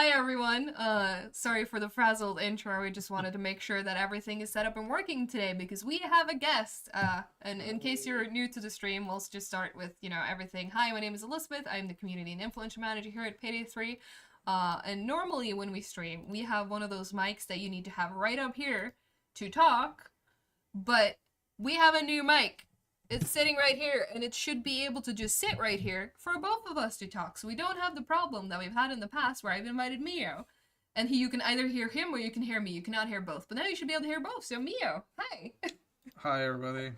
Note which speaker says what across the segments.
Speaker 1: Hi everyone. Sorry for the frazzled intro. We just wanted to make sure that everything is set up and working today because we have a guest. And in case you're new to the stream, we'll just start with, everything. Hi, my name is Elisabeth. I'm the community and influencer manager here at Payday 3. And normally when we stream, we have one of those mics that you need to have right up here to talk, but we have a new mic. It's sitting right here, and it should be able to just sit right here for both of us to talk. So we don't have the problem that we've had in the past where I've invited Mio, and you can either hear him or you can hear me. You cannot hear both, but now you should be able to hear both. So Mio, hi.
Speaker 2: Hi everybody.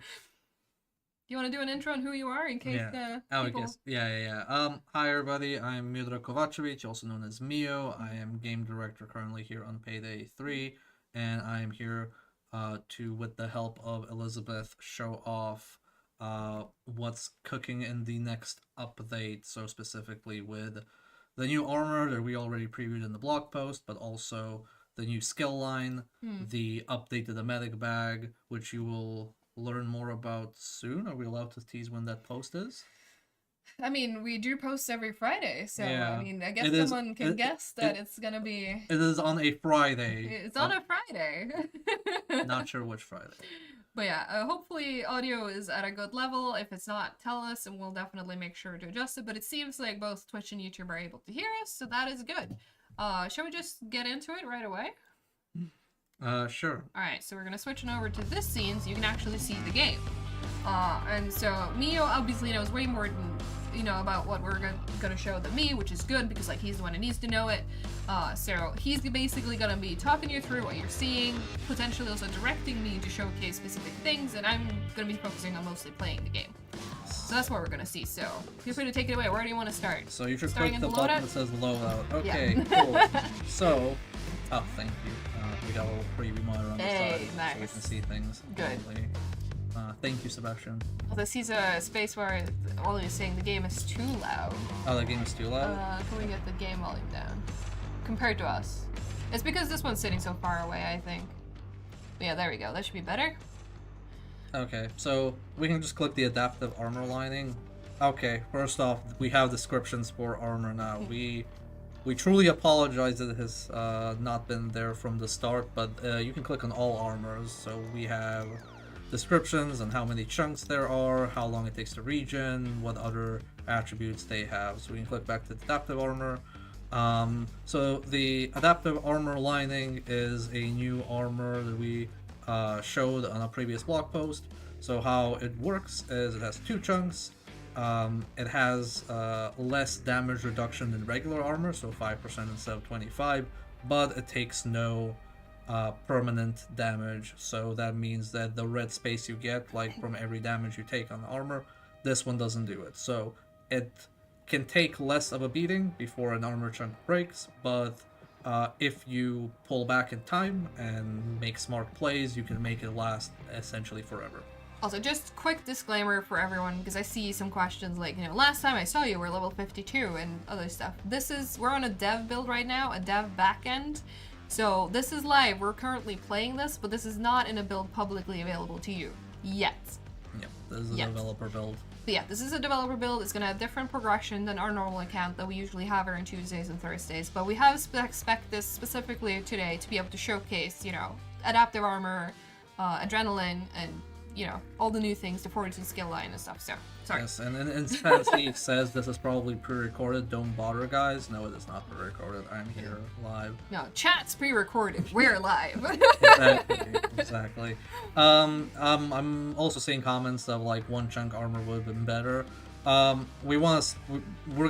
Speaker 1: You want to do an intro on who you are in case people...
Speaker 2: Hi everybody. I'm Miodrag Kovacevic, also known as Mio. I am game director currently here on Payday 3, and I am here to, with the help of Elisabeth, show off what's cooking in the next update. So specifically with the new armor that we already previewed in the blog post, but also the new skill line, the update to the medic bag, which you will learn more about soon. Are we allowed to tease when that post is?
Speaker 1: I mean, we do post every Friday, so
Speaker 2: yeah.
Speaker 1: I mean, I guess someone can guess that it's gonna be...
Speaker 2: It is on a Friday.
Speaker 1: It's on a Friday.
Speaker 2: Not sure which Friday.
Speaker 1: But yeah, hopefully audio is at a good level. If it's not, tell us and we'll definitely make sure to adjust it. But it seems like both Twitch and YouTube are able to hear us, so that is good. Shall we just get into it right away?
Speaker 2: Sure.
Speaker 1: Alright, so we're going to switch over to this scene so you can actually see the game. And so Mio obviously knows way more than, about what we're going to show than me, which is good because he's the one who needs to know it. So he's basically going to be talking you through what you're seeing, potentially also directing me to showcase specific things, and I'm going to be focusing on mostly playing the game. So that's what we're going to see, so feel free to take it away. Where do you want to start?
Speaker 2: So you should click the button that says loadout. Okay, yeah. Cool. So, thank you. We got a little preview monitor on the side,
Speaker 1: nice.
Speaker 2: so we can see things.
Speaker 1: Good.
Speaker 2: Thank you, Sebastian.
Speaker 1: Well, this is a space where Ollie is saying the game is too loud.
Speaker 2: Oh, the game is too loud?
Speaker 1: Can we get the game volume down? Compared to us. It's because this one's sitting so far away, I think. But yeah, there we go. That should be better.
Speaker 2: Okay, so we can just click the adaptive armor lining. Okay, first off, we have descriptions for armor now. We truly apologize that it has not been there from the start, but you can click on all armors. So we have descriptions on how many chunks there are, how long it takes to regen, what other attributes they have. So we can click back to adaptive armor. So the adaptive armor lining is a new armor that we showed on a previous blog post. So how it works is it has two chunks. It has less damage reduction than regular armor, so 5% instead of 25, but it takes no permanent damage. So that means that the red space you get, like from every damage you take on the armor, this one doesn't do it. So it can take less of a beating before an armor chunk breaks, but if you pull back in time and make smart plays, you can make it last essentially forever.
Speaker 1: Also, just quick disclaimer for everyone, because I see some questions like, last time I saw you were level 52 and other stuff. We're on a dev build right now, a dev backend. So this is live, we're currently playing this, but this is not in a build publicly available to you. Yet.
Speaker 2: Yep, this is a developer build.
Speaker 1: But yeah, this is a developer build. It's going to have different progression than our normal account that we usually have on Tuesdays and Thursdays. But we have spec this specifically today to be able to showcase, adaptive armor, adrenaline, and all the new things, the Fortitude skill line and stuff, so, sorry.
Speaker 2: Yes, and in fancy it says this is probably pre-recorded, don't bother guys. No, it is not pre-recorded, I'm here live.
Speaker 1: No, chat's pre-recorded, we're live.
Speaker 2: Exactly. I'm also seeing comments of like one chunk armor would have been better. We're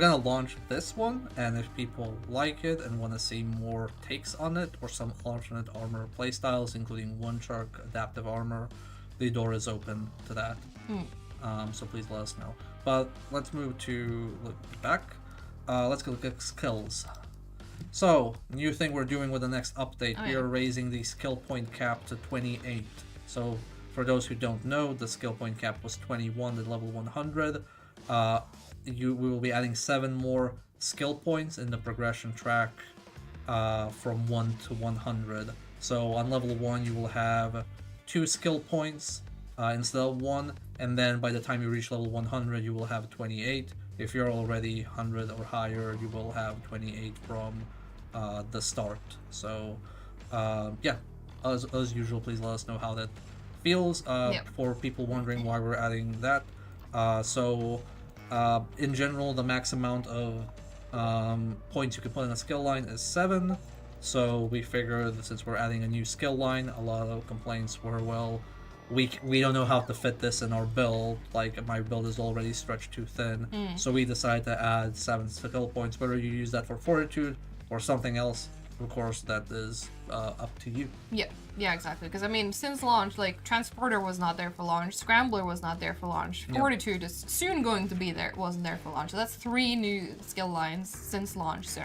Speaker 2: gonna launch this one, and if people like it and want to see more takes on it, or some alternate armor playstyles, including one chunk adaptive armor, the door is open to that. So please let us know. But let's move to back. Let's go look at skills. So, new thing we're doing with the next update, we are raising the skill point cap to 28. So, for those who don't know, the skill point cap was 21 at level 100. We will be adding 7 more skill points in the progression track from 1 to 100. So, on level 1, you will have 2 skill points instead of 1, and then by the time you reach level 100 you will have 28. If you're already 100 or higher, you will have 28 from the start. So yeah, as usual, please let us know how that feels.
Speaker 1: Yep.
Speaker 2: For people wondering why we're adding that, so in general, the max amount of points you can put in a skill line is 7. So we figured that since we're adding a new skill line, a lot of complaints were, well, we don't know how to fit this in our build. Like, my build is already stretched too thin. So we decided to add 7 skill points. Whether you use that for Fortitude or something else, of course, that is up to you.
Speaker 1: Yeah, exactly. Because I mean, since launch, like Transporter was not there for launch, Scrambler was not there for launch, Fortitude is soon going to be there. Wasn't there for launch. So that's 3 new skill lines since launch. So,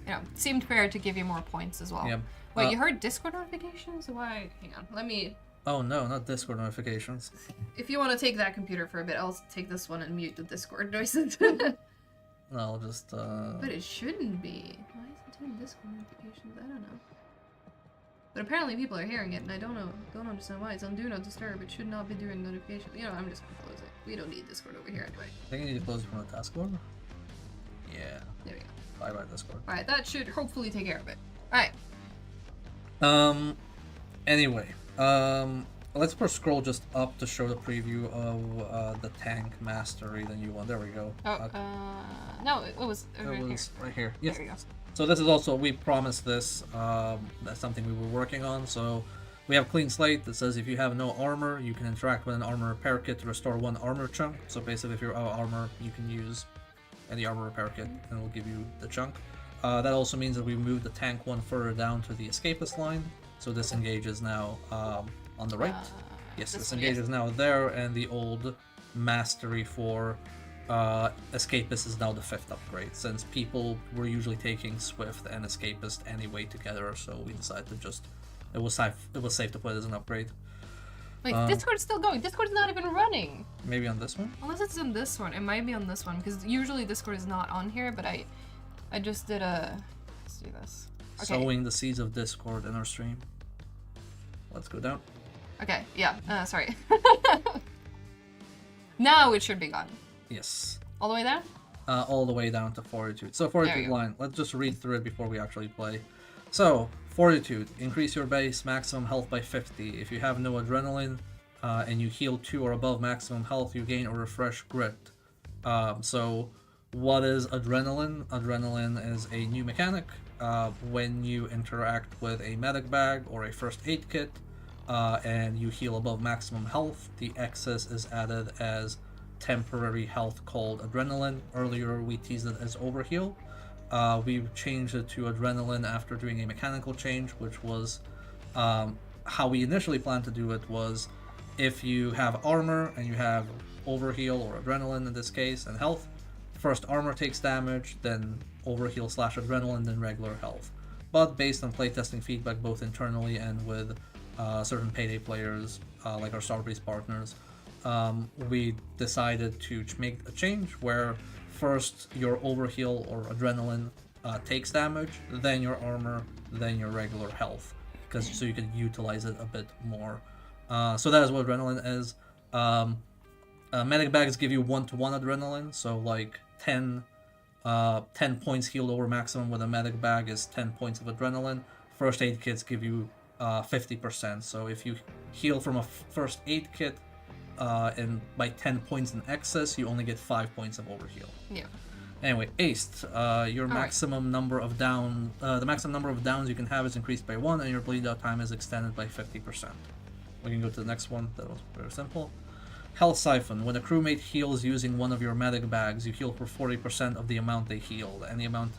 Speaker 1: you know, it seemed fair to give you more points as well.
Speaker 2: Yep.
Speaker 1: Wait, you heard Discord notifications? Why? Hang on. Let me.
Speaker 2: Oh no, not Discord notifications.
Speaker 1: If you want to take that computer for a bit, I'll take this one and mute the Discord noises.
Speaker 2: No, I'll just.
Speaker 1: But it shouldn't be. Why is it doing Discord notifications? I don't know. But apparently people are hearing it, and I don't understand why. It's on Do Not Disturb. It should not be doing notifications. You know, I'm just gonna close it. We don't need Discord over here anyway.
Speaker 2: I think you need to close it from the taskbar. Yeah.
Speaker 1: There we go.
Speaker 2: Bye bye Discord.
Speaker 1: Alright, that should hopefully take care of it. Alright.
Speaker 2: Anyway, let's first scroll just up to show the preview of the tank mastery, the new one. There we go.
Speaker 1: Oh, no, it was over
Speaker 2: it
Speaker 1: here.
Speaker 2: was right here. Yes.
Speaker 1: There we go.
Speaker 2: So this is also, we promised this. That's something we were working on. So we have clean slate that says if you have no armor, you can interact with an armor repair kit to restore 1 armor chunk. So basically, if you're out of armor, you can use any armor repair kit, and it'll give you the chunk. That also means that we moved the tank one further down to the escapist line. So disengage is now on the right. Yes, disengage is now there, and the old mastery for escapist is now the 5th upgrade, since people were usually taking Swift and escapist anyway together. So we decided to just it was safe to put it as an upgrade.
Speaker 1: Wait, Discord's still going. Discord's not even running.
Speaker 2: Maybe on this one.
Speaker 1: Unless it's on this one. It might be on this one because usually Discord is not on here. But I just did a. Let's do this. Okay.
Speaker 2: Sowing the seeds of Discord in our stream. Let's go down.
Speaker 1: Okay, yeah, sorry. Now it should be gone.
Speaker 2: Yes.
Speaker 1: All the way down?
Speaker 2: All the way down to Fortitude. So Fortitude
Speaker 1: you go.
Speaker 2: line, let's just read through it before we actually play. So, Fortitude, increase your base maximum health by 50. If you have no adrenaline and you heal 2 or above maximum health, you gain a refresh grit. So, what is adrenaline? Adrenaline is a new mechanic. When you interact with a medic bag or a first aid kit, and you heal above maximum health, the excess is added as temporary health called adrenaline. Earlier we teased it as overheal. We've changed it to adrenaline after doing a mechanical change, which was how we initially planned to do it. Was if you have armor and you have overheal or adrenaline in this case and health, first armor takes damage, then overheal / adrenaline, then regular health. But based on playtesting feedback both internally and with certain Payday players, like our Starbreeze partners, we decided to make a change where first your overheal or adrenaline takes damage, then your armor, then your regular health, so you can utilize it a bit more. So that is what adrenaline is. Medic bags give you 1-to-1 adrenaline, so like 10 points healed over maximum with a medic bag is 10 points of adrenaline. First aid kits give you 50%. So if you heal from a first aid kit and by 10 points in excess, you only get 5 points of overheal.
Speaker 1: Yeah.
Speaker 2: Anyway, aced. Your maximum number of the maximum number of downs you can have is increased by 1, and your bleed out time is extended by 50%. We can go to the next one. That was very simple. Health Siphon. When a crewmate heals using one of your medic bags, you heal for 40% of the amount they healed. Any amount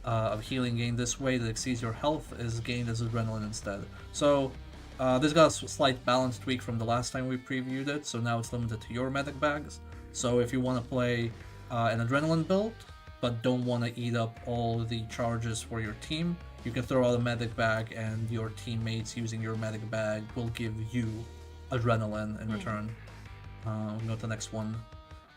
Speaker 2: of healing gained this way that exceeds your health is gained as adrenaline instead. So this got a slight balance tweak from the last time we previewed it, so now it's limited to your medic bags. So if you want to play an adrenaline build, but don't want to eat up all the charges for your team, you can throw out a medic bag and your teammates using your medic bag will give you adrenaline in return. We can go to the next one.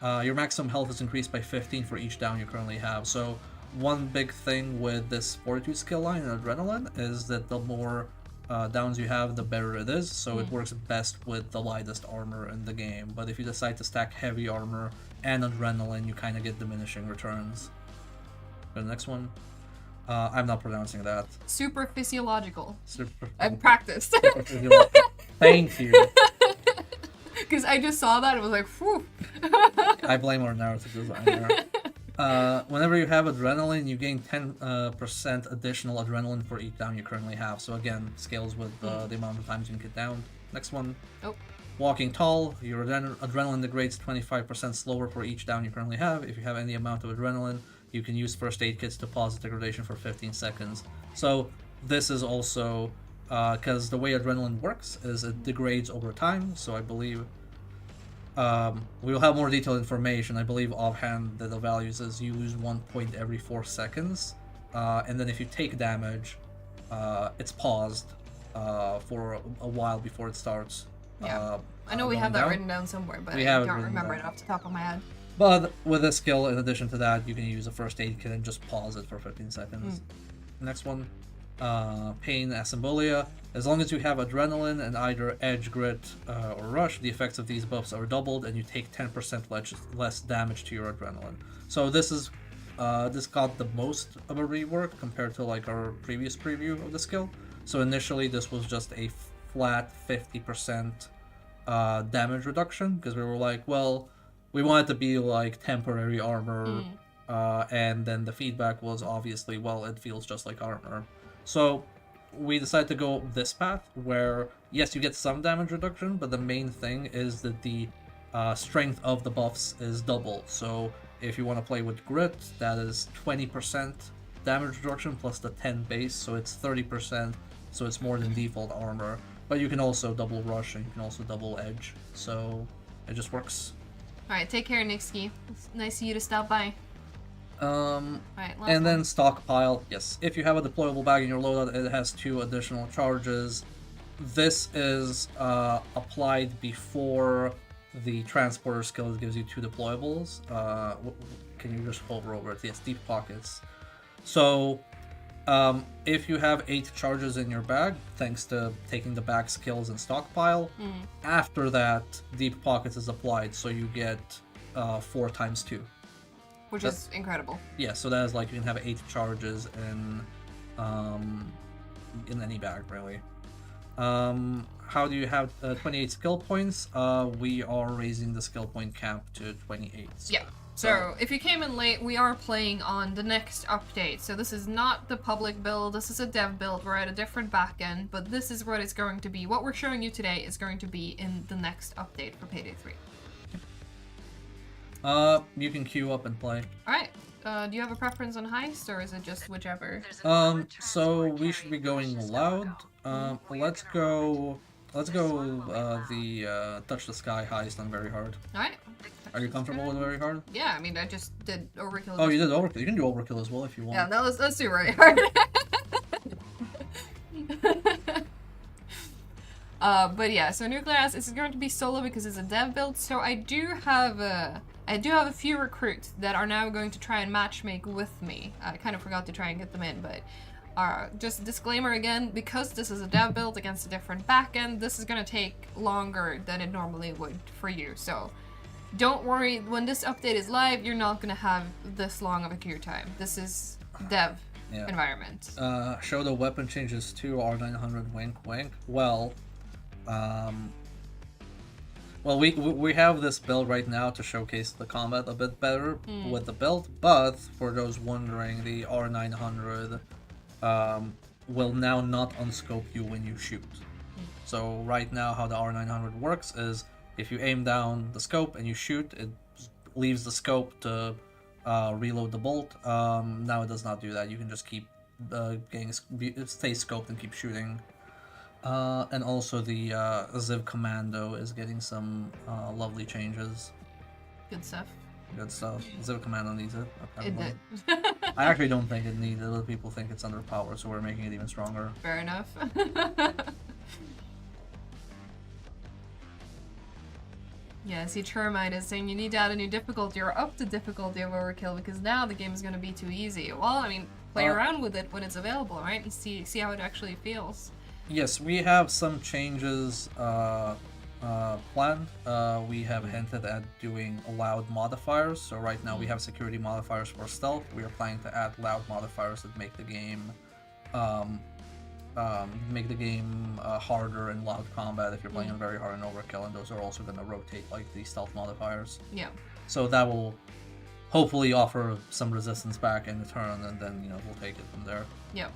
Speaker 2: Your maximum health is increased by 15 for each down you currently have. So one big thing with this Fortitude skill line and adrenaline is that the more downs you have, the better it is. So it works best with the lightest armor in the game. But if you decide to stack heavy armor and adrenaline, you kind of get diminishing returns. Go to the next one. I'm not pronouncing that.
Speaker 1: Super physiological.
Speaker 2: Super.
Speaker 1: I've practiced.
Speaker 2: Super physiological. Thank you.
Speaker 1: Because I just saw that, it was like, whew.
Speaker 2: I blame our narrative designer. Whenever you have adrenaline, you gain 10% additional adrenaline for each down you currently have. So again, scales with the amount of times you can get down. Next one.
Speaker 1: Oh.
Speaker 2: Walking tall, your adrenaline degrades 25% slower for each down you currently have. If you have any amount of adrenaline, you can use first aid kits to pause the degradation for 15 seconds. So this is also, because the way adrenaline works is it degrades over time. So I believe we will have more detailed information. I believe offhand that the values is you lose 1 point every 4 seconds. And then if you take damage, it's paused for a while before it starts.
Speaker 1: Yeah. I know we have that written down somewhere, but I can't remember it off the top of my head.
Speaker 2: But with this skill, in addition to that, you can use a first aid kit and just pause it for 15 seconds. Next one, pain asymbolia. As long as you have adrenaline and either edge, grit, or rush, the effects of these buffs are doubled, and you take 10% less damage to your adrenaline. So this is this got the most of a rework compared to like our previous preview of the skill. So initially, this was just a flat 50% damage reduction, because we were like, well, we want it to be like temporary armor, and then the feedback was obviously, well, it feels just like armor. So we decided to go this path where, yes, you get some damage reduction, but the main thing is that the strength of the buffs is double. So if you want to play with grit, that is 20% damage reduction plus the 10 base, so it's 30%, so it's more than default armor. But you can also double rush and you can also double edge, so it just works.
Speaker 1: Alright, take care, Nixky. It's nice of you to stop by.
Speaker 2: Right, and then stockpile. Yes, if you have a deployable bag in your loadout, it has 2 additional charges. This is applied before the transporter skill that gives you 2 deployables. Can you just hover over it? Yes, deep pockets. So if you have 8 charges in your bag, thanks to taking the bag skills and stockpile, after that, deep pockets is applied, so you get 4 times 2.
Speaker 1: Which is incredible.
Speaker 2: Yeah, so that is like you can have 8 charges in any bag, really. How do you have 28 skill points? We are raising the skill point cap to 28.
Speaker 1: Yeah. So if you came in late, we are playing on the next update. So this is not the public build, this is a dev build. We're at a different backend, but this is what it's going to be. What we're showing you today is going to be in the next update for Payday 3.
Speaker 2: You can queue up and play.
Speaker 1: Alright. Do you have a preference on Heist, or is it just whichever?
Speaker 2: So we should be going loud. Let's go the Touch the Sky Heist on very hard.
Speaker 1: Alright.
Speaker 2: Are you comfortable with very hard?
Speaker 1: Yeah, I mean, I just did overkill.
Speaker 2: Oh, you did overkill. You can do overkill as well if you want.
Speaker 1: Yeah, let's do very hard. But yeah, so Nuclear Acid is going to be solo because it's a dev build. So I do have a few recruits that are now going to try and matchmake with me. I kind of forgot to try and get them in, but just disclaimer again, because this is a dev build against a different backend, this is going to take longer than it normally would for you. So don't worry, when this update is live, you're not going to have this long of a queue time. This is dev environment.
Speaker 2: Show the weapon changes to R900 wink wink. Well, we have this build right now to showcase the combat a bit better with the build, but for those wondering, the R900 will now not unscope you when you shoot. So right now how the R900 works is if you aim down the scope and you shoot, it leaves the scope to reload the bolt. Now it does not do that. You can just keep stay scoped and keep shooting. And also the Ziv Commando is getting some lovely changes.
Speaker 1: Good stuff.
Speaker 2: Good stuff. Ziv Commando needs it.
Speaker 1: It did.
Speaker 2: I actually don't think it needs it. Other people think it's underpowered, so we're making it even stronger.
Speaker 1: Fair enough. Yeah, see, Termite is saying you need to add a new difficulty or up the difficulty of Overkill because now the game is going to be too easy. Well, I mean, play around with it when it's available, right? And see how it actually feels.
Speaker 2: Yes, we have some changes plan. We have hinted at doing allowed modifiers. So right now we have security modifiers for stealth. We are planning to add loud modifiers that make the game harder in loud combat if you're playing very hard in overkill, and those are also going to rotate like the stealth modifiers.
Speaker 1: Yeah.
Speaker 2: So that will hopefully offer some resistance back in the turn, and then we'll take it from there.
Speaker 1: Yep.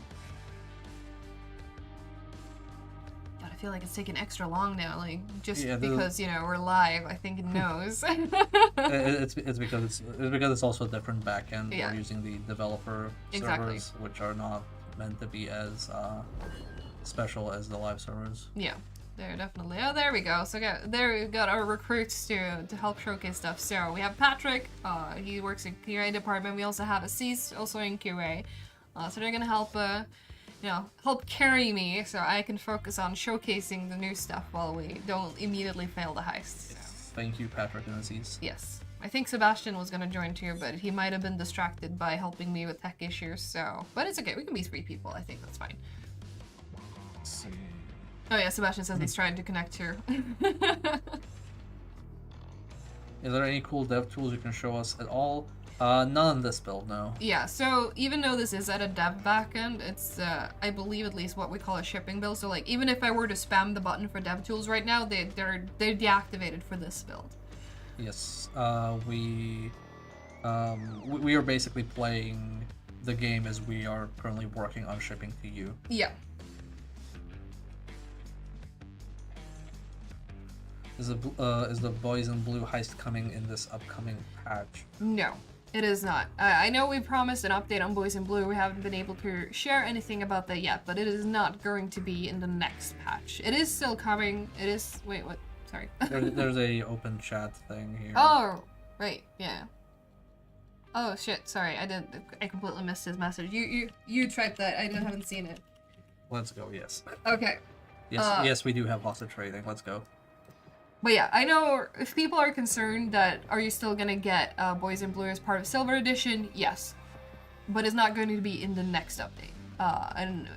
Speaker 1: God, I feel like it's taking extra long now, like just because we're live. I think it knows.
Speaker 2: it's because it's also a different backend.
Speaker 1: Yeah.
Speaker 2: We're using the developer servers, which are not meant to be as special as the live servers.
Speaker 1: Yeah, they're definitely. Oh, there we go. So there we've got our recruits to help showcase stuff. So we have Patrick. He works in QA department. We also have Aziz, also in QA. So they're gonna help help carry me so I can focus on showcasing the new stuff while we don't immediately fail the heist. So.
Speaker 2: Thank you, Patrick and Aziz.
Speaker 1: Yes. I think Sebastian was gonna join too, but he might have been distracted by helping me with tech issues, so... But it's okay, we can be 3 people, I think that's fine. Oh yeah, Sebastian says he's trying to connect too.
Speaker 2: Is there any cool dev tools you can show us at all? None in this build, no.
Speaker 1: Yeah, so even though this is at a dev backend, it's, I believe at least what we call a shipping build. So like, even if I were to spam the button for dev tools right now, they're deactivated for this build.
Speaker 2: Yes, we are basically playing the game as we are currently working on shipping to you.
Speaker 1: Yeah.
Speaker 2: Is the Boys in Blue heist coming in this upcoming patch?
Speaker 1: No, it is not. I know we promised an update on Boys in Blue. We haven't been able to share anything about that yet, but it is not going to be in the next patch. It is still coming. It is... Wait, what? Sorry.
Speaker 2: there's a open chat thing here.
Speaker 1: Oh, right, yeah. Oh shit, sorry, I completely missed his message. You typed that, I haven't seen it.
Speaker 2: Let's go, yes.
Speaker 1: Okay.
Speaker 2: Yes, we do have hostage trading, let's go.
Speaker 1: But yeah, I know if people are concerned that are you still gonna get Boys in Blue as part of Silver Edition, yes. But it's not going to be in the next update. And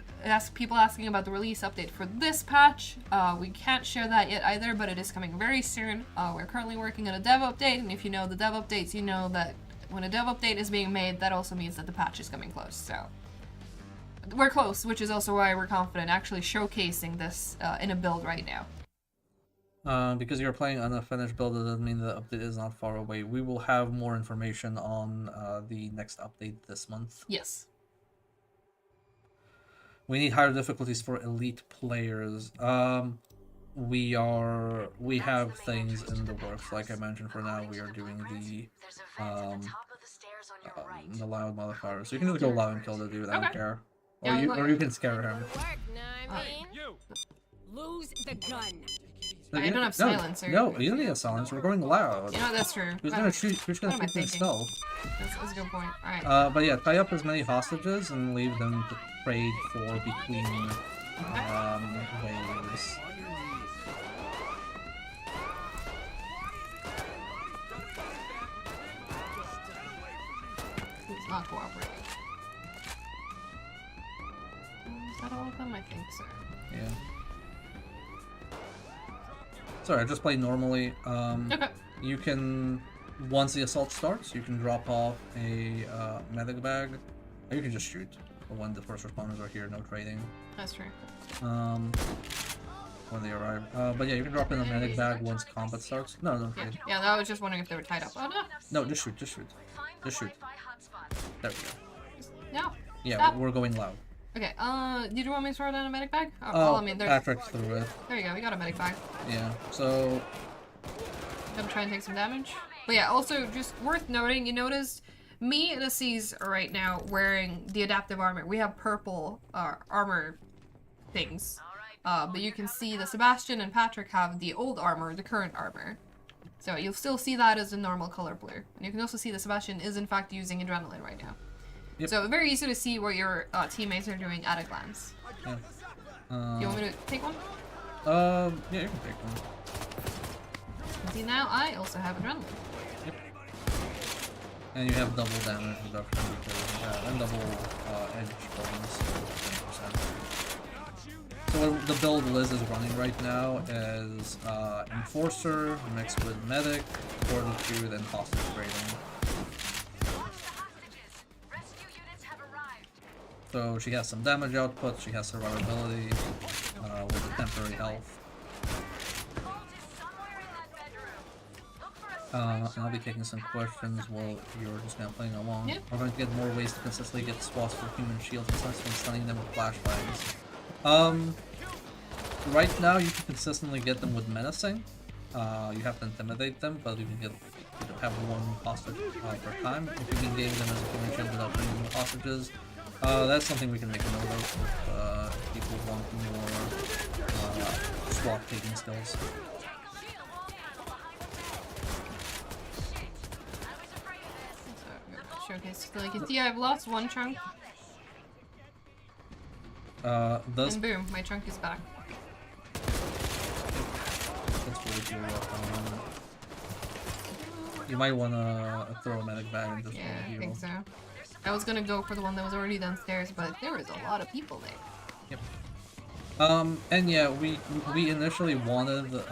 Speaker 1: people asking about the release update for this patch, we can't share that yet either, but it is coming very soon. We're currently working on a dev update, and if you know the dev updates, you know that when a dev update is being made, that also means that the patch is coming close, so. We're close, which is also why we're confident actually showcasing this in a build right now.
Speaker 2: Because you're playing on a finished build, it doesn't mean the update is not far away. We will have more information on the next update this month.
Speaker 1: Yes.
Speaker 2: We need higher difficulties for elite players. We have things in the works. Like I mentioned, for now we are doing the loud modifier. So you can just go loud and kill the dude. I don't care. Or you can scare him.
Speaker 3: Lose the gun.
Speaker 1: I don't have silencer.
Speaker 2: No, you don't need a silencer. We're going loud.
Speaker 1: You know, that's true.
Speaker 2: Who's gonna shoot? Who's gonna keep them stealth?
Speaker 1: That's a good point. Alright.
Speaker 2: But yeah, tie up as many hostages and leave them to trade for between waves.
Speaker 1: He's not cooperating. Is that all of them? I think so.
Speaker 2: Yeah. Sorry, I just played normally.
Speaker 1: Okay.
Speaker 2: You can, once the assault starts, you can drop off a medic bag, or you can just shoot when the first responders are here. No trading.
Speaker 1: That's true.
Speaker 2: When they arrive. But yeah, you can drop in a medic bag once combat starts. No, don't trade.
Speaker 1: Yeah, I was just wondering if they were tied up. Oh no.
Speaker 2: No, just shoot. Just shoot. Just shoot. There we go.
Speaker 1: No.
Speaker 2: Yeah,
Speaker 1: Stop.
Speaker 2: we're going loud.
Speaker 1: Okay, did you want me to throw down a medic bag?
Speaker 2: Oh,
Speaker 1: I mean,
Speaker 2: Patrick threw it.
Speaker 1: There you go, we got a medic bag.
Speaker 2: Yeah, so...
Speaker 1: I'm trying to take some damage. But yeah, also, just worth noting, you noticed me and Aziz are right now wearing the adaptive armor. We have purple armor things. But you can see that Sebastian and Patrick have the old armor, the current armor. So you'll still see that as a normal color blue. And you can also see that Sebastian is in fact using adrenaline right now. Yep. So very easy to see what your teammates are doing at a glance.
Speaker 2: Yeah.
Speaker 1: Do you want me to take one?
Speaker 2: Yeah, you can take one.
Speaker 1: See, now I also have adrenaline.
Speaker 2: Yep. And you have double damage reduction because and double edge bonus. 10%. So the build Liz is running right now is Enforcer mixed with Medic, Fortitude, and Hostage Trading. So she has some damage output, she has survivability with the temporary health. And I'll be taking some questions while you're just kind of playing along.
Speaker 1: Yeah.
Speaker 2: We're going to get more ways to consistently get swaps for human shields besides from stunning them with flashbangs. Right now you can consistently get them with menacing. You have to intimidate them, but you can get have one hostage per time. If you can game them as a human shield without putting them with hostages, that's something we can make a note of if people want more swap taking skills.
Speaker 1: Showcase. Like, you see, I've lost one chunk.
Speaker 2: Does
Speaker 1: And boom, my chunk is back.
Speaker 2: that's really cool. You might want to throw a medic bag and just
Speaker 1: Yeah,
Speaker 2: roll a
Speaker 1: I
Speaker 2: hero.
Speaker 1: think so. I was gonna go for the one that was already downstairs, but there was a lot of people there.
Speaker 2: Yep. And yeah, we initially wanted the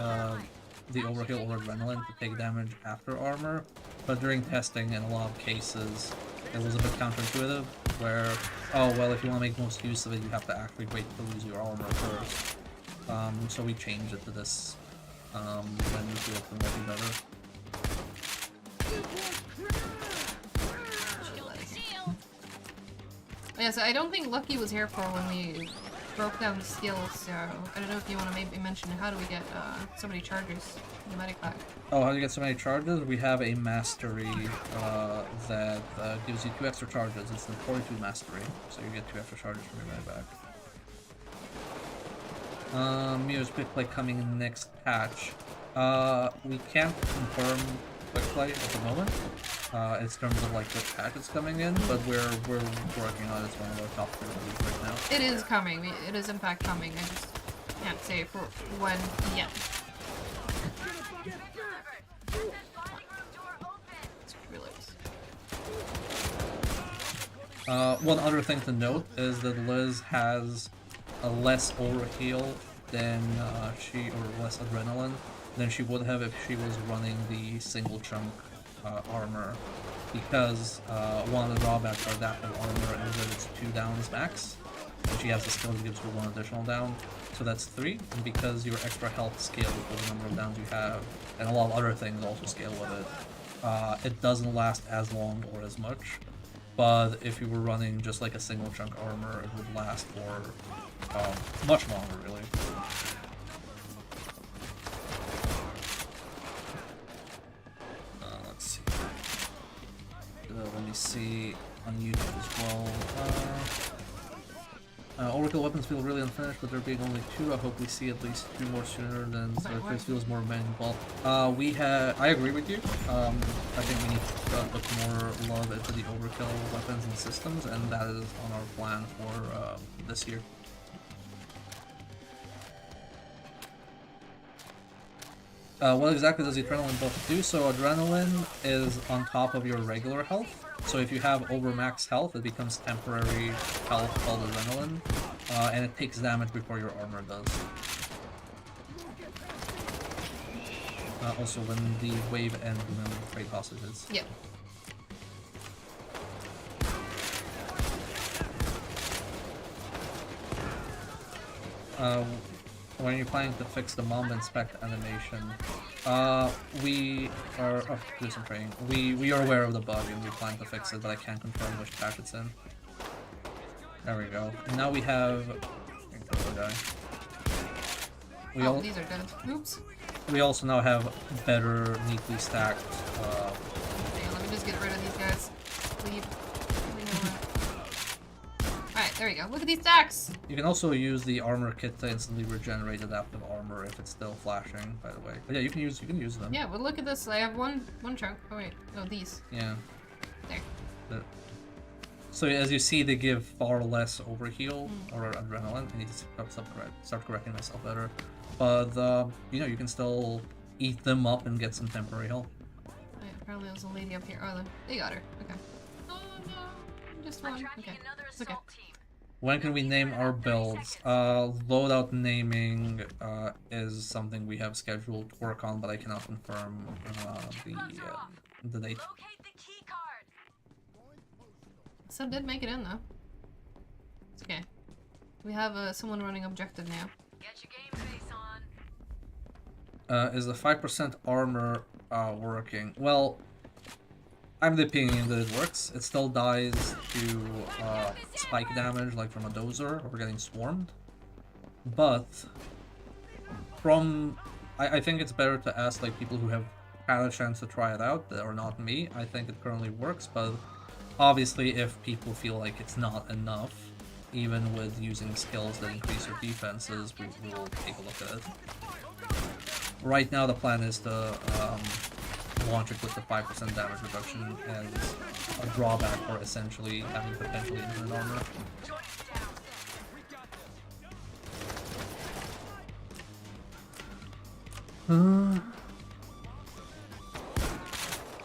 Speaker 2: overkill or adrenaline to take damage after armor, but during testing in a lot of cases, it was a bit counterintuitive, where, oh well, if you want to make most use of it, you have to actually wait to lose your armor first. So we changed it to this, and we feel it will be better.
Speaker 1: Yeah, so I don't think Lucky was here for when we broke down the skills, so I don't know if you want to maybe mention how do we get so many charges in the medic pack.
Speaker 2: Oh, how do you get so many charges? We have a mastery that gives you 2 extra charges. It's the Fortitude mastery, so you get 2 extra charges from your medic pack. Mio's quick play coming in next patch. We can't confirm quick play at the moment. In terms of like which patch it's coming in, but we're working on it. It's one of our top priorities right now.
Speaker 1: It is coming. It is in fact coming. I just can't say for when yet.
Speaker 2: One other thing to note is that Liz has a less overheal than less adrenaline than she would have if she was running the single chunk armor, because one of the drawbacks of adaptive armor is that it's 2 downs max, and she has the skill that gives her 1 additional down, so that's 3, and because your extra health scales with the number of downs you have, and a lot of other things also scale with it, it doesn't last as long or as much. But if you were running just like a single chunk armor, it would last for much longer, really. Let's see. Let me see on YouTube as well. Overkill weapons feel really unfinished, but there being only 2, I hope we see at least 2 more sooner than Surface feels more meaningful. I agree with you. I think we need to put more love into the overkill weapons and systems, and that is on our plan for this year. What exactly does Adrenaline buff do? So Adrenaline is on top of your regular health. So if you have over max health, it becomes temporary health called Adrenaline, and it takes damage before your armor does. Also, when the wave ends, remember to trade hostages.
Speaker 1: Yep.
Speaker 2: When you're planning to fix the Mom Inspect animation, we are do some training. We are aware of the bug and we plan to fix it, but I can't confirm which patch it's in. There we go. Now we have.
Speaker 1: These are dead. Oops.
Speaker 2: We also now have better, neatly stacked.
Speaker 1: Hang on, let me just get rid of these guys. Leave. Alright, there we go. Look at these stacks!
Speaker 2: You can also use the armor kit to instantly regenerate adaptive armor if it's still flashing, by the way. But yeah, you can use them.
Speaker 1: Yeah, well look at this. I have one chunk. Oh wait, no, these.
Speaker 2: Yeah.
Speaker 1: There.
Speaker 2: So as you see, they give far less overheal or adrenaline. I need to start correcting myself better. But you can still eat them up and get some temporary health.
Speaker 1: Oh, yeah, apparently there's a lady up here. Oh, they got her. Okay. Oh no, just one. Okay, it's okay.
Speaker 2: When can we name our builds? Loadout naming is something we have scheduled to work on, but I cannot confirm the date.
Speaker 1: Sub did make it in though. It's okay. We have someone running objective now.
Speaker 3: Get your game face on.
Speaker 2: Is the 5% armor working? Well, I'm the opinion that it works. It still dies to spike damage, like from a dozer or getting swarmed. But I think it's better to ask like people who have had a chance to try it out that are not me. I think it currently works, but obviously if people feel like it's not enough, even with using skills that increase your defenses, we will take a look at it. Right now the plan is to launch it with the 5% damage reduction as a drawback for essentially having potentially infinite armor.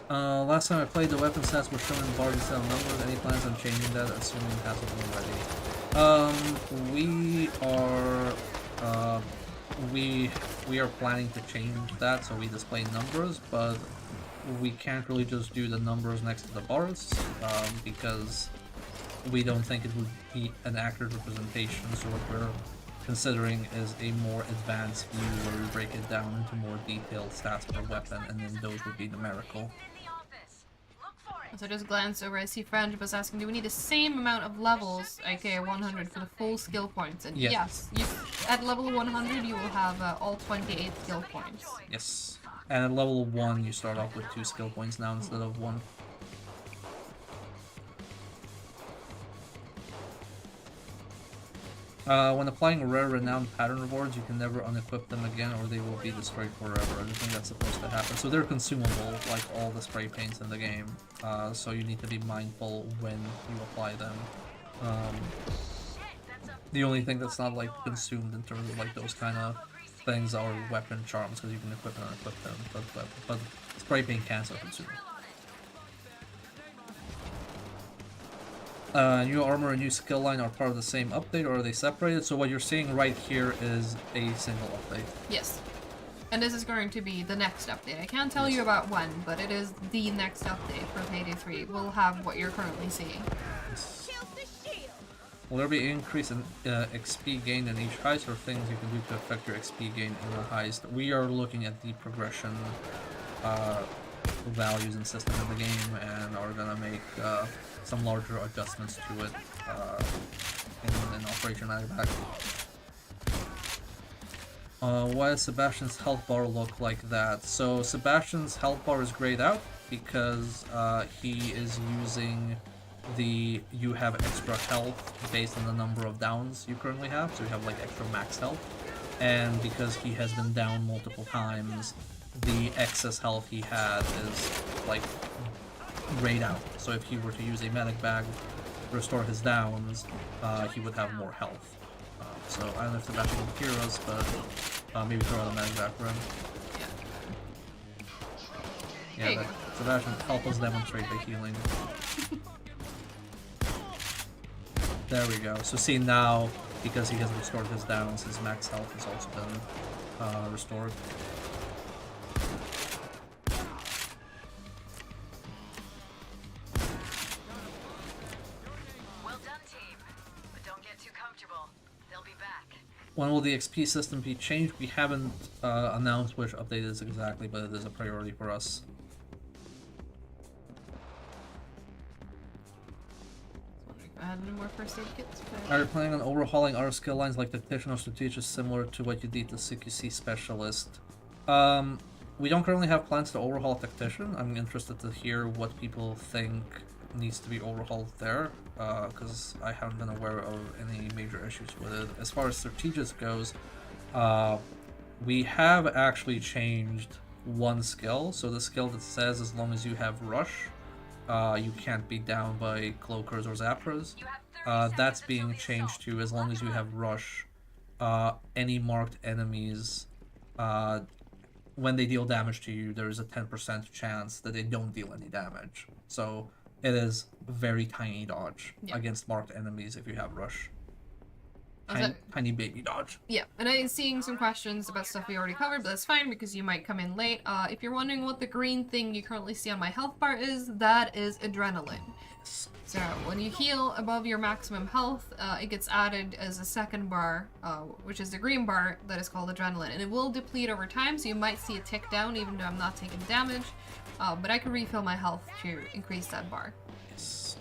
Speaker 2: Last time I played, the weapon stats were shown in bar instead of numbers. Any plans on changing that, assuming it hasn't been ready? We are planning to change that so we display numbers, but we can't really just do the numbers next to the bars because we don't think it would be an accurate representation. So what we're considering is a more advanced view where we break it down into more detailed stats per weapon, and then those would be numerical.
Speaker 1: So I just glanced over, I see Franj was asking, do we need the same amount of levels, aka 100, for the full skill points? And yes, at level 100 you will have all 28 skill points.
Speaker 2: Yes, and at level 1 you start off with 2 skill points now instead of 1. When applying rare renowned pattern rewards, you can never unequip them again or they will be destroyed forever. I don't think that's supposed to happen. So they're consumable, like all the spray paints in the game. So you need to be mindful when you apply them. The only thing that's not like consumed in terms of like those kind of things are weapon charms, because you can equip and unequip them, but spray paint cans are consumed. New armor and new skill line are part of the same update, or are they separated? So what you're seeing right here is a single update.
Speaker 1: Yes. And this is going to be the next update. I can't tell you about when, but it is the next update for Payday 3. We'll have what you're currently seeing.
Speaker 2: Will there be an increase in XP gain in each heist, or things you can do to affect your XP gain in the heist? We are looking at the progression values and system in the game, and are gonna make some larger adjustments to it in Operation Ironback. Why does Sebastian's health bar look like that? So Sebastian's health bar is grayed out because he is using the you have extra health based on the number of downs you currently have, so you have like extra max health, and because he has been down multiple times, the excess health he had is like grayed out. So if he were to use a medic bag to restore his downs, he would have more health. So I don't know if Sebastian can hear us, but maybe throw out a medic bag for him. Yeah, Sebastian, help us demonstrate the healing. There we go. So see now, because he has restored his downs, his max health has also been restored.
Speaker 3: Well done, team. But don't get too comfortable. They'll be back.
Speaker 2: When will the XP system be changed? We haven't announced which update it is exactly, but it is a priority for us.
Speaker 1: Any more first aid kits?
Speaker 2: Are you planning on overhauling our skill lines like Tactician or Strategist, similar to what you did to CQC Specialist? We don't currently have plans to overhaul Tactician. I'm interested to hear what people think needs to be overhauled there, because I haven't been aware of any major issues with it. As far as Strategist goes, we have actually changed one skill. So the skill that says as long as you have Rush, you can't be down by cloakers or zappers. That's being changed to as long as you have Rush, any marked enemies, when they deal damage to you, there is a 10% chance that they don't deal any damage. So it is very tiny dodge against marked enemies if you have Rush. Tiny baby dodge.
Speaker 1: Yeah, and I'm seeing some questions about stuff we already covered, but that's fine because you might come in late. If you're wondering what the green thing you currently see on my health bar is, that is adrenaline. So when you heal above your maximum health, it gets added as a second bar, which is the green bar that is called adrenaline, and it will deplete over time, so you might see it tick down even though I'm not taking damage, but I can refill my health to increase that bar.
Speaker 2: Yes.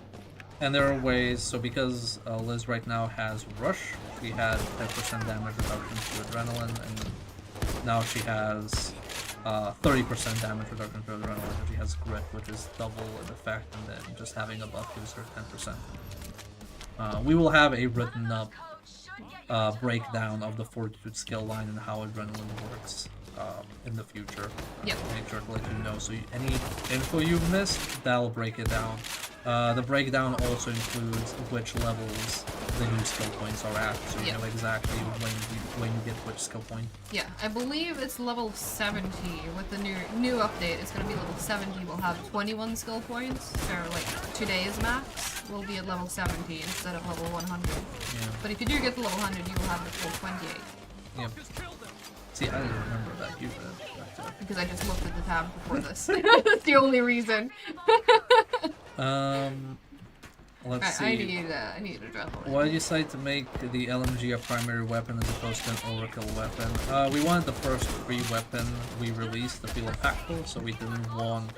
Speaker 2: And there are ways, so because Liz right now has Rush, she had 10% damage reduction to adrenaline, and now she has 30% damage reduction to adrenaline, and she has Grit, which is double in effect, and then just having a buff gives her 10%. We will have a written up breakdown of the Fortitude skill line and how adrenaline works in the future.
Speaker 1: Yep.
Speaker 2: Make sure to let you know. So any info you've missed, that'll break it down. The breakdown also includes which levels the new skill points are at, so you know exactly when you get which skill point.
Speaker 1: Yeah, I believe it's level 70 with the new update. It's gonna be level 70. We'll have 21 skill points, so like today's max will be at level 70 instead of level 100.
Speaker 2: Yeah.
Speaker 1: But if you do get to level 100, you will have the full 28.
Speaker 2: Yep. See, I didn't remember that. You did.
Speaker 1: Because I just looked at the tab before this. That's the only reason.
Speaker 2: Let's see.
Speaker 1: I need adrenaline.
Speaker 2: Why did you decide to make the LMG a primary weapon as opposed to an overkill weapon? We wanted the first free weapon we released to feel impactful, so we didn't want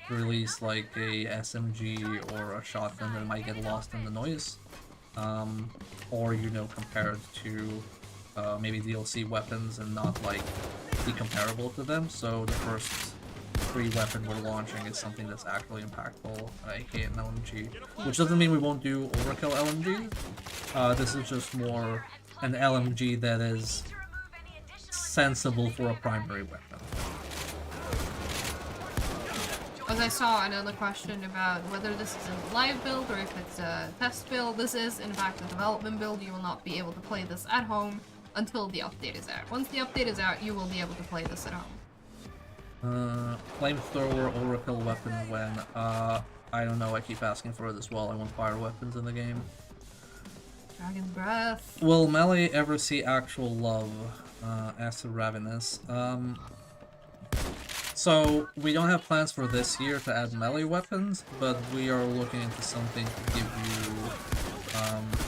Speaker 2: to release like a SMG or a shotgun that might get lost in the noise. Or, you know, compared to maybe DLC weapons and not like be comparable to them. So the first free weapon we're launching is something that's actually impactful, aka an LMG. Which doesn't mean we won't do overkill LMG. This is just more an LMG that is sensible for a primary weapon.
Speaker 1: As I saw another question about whether this is a live build or if it's a test build. This is in fact a development build. You will not be able to play this at home until the update is out. Once the update is out, you will be able to play this at home.
Speaker 2: Flamethrower, overkill weapon when, I don't know, I keep asking for it as well. I want fire weapons in the game.
Speaker 1: Dragon's Breath.
Speaker 2: Will melee ever see actual love? Asks Ravenous. So, we don't have plans for this year to add melee weapons, but we are looking into something to give you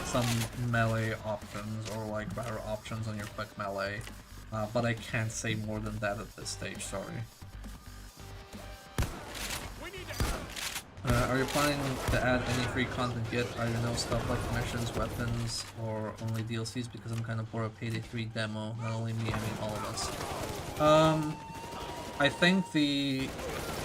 Speaker 2: some melee options, or like better options on your quick melee. But I can't say more than that at this stage, sorry. Are you planning to add any free content yet? I don't know, stuff like missions, weapons, or only DLCs, because I'm kind of for a Payday 3 demo. Not only me, I mean all of us. I think the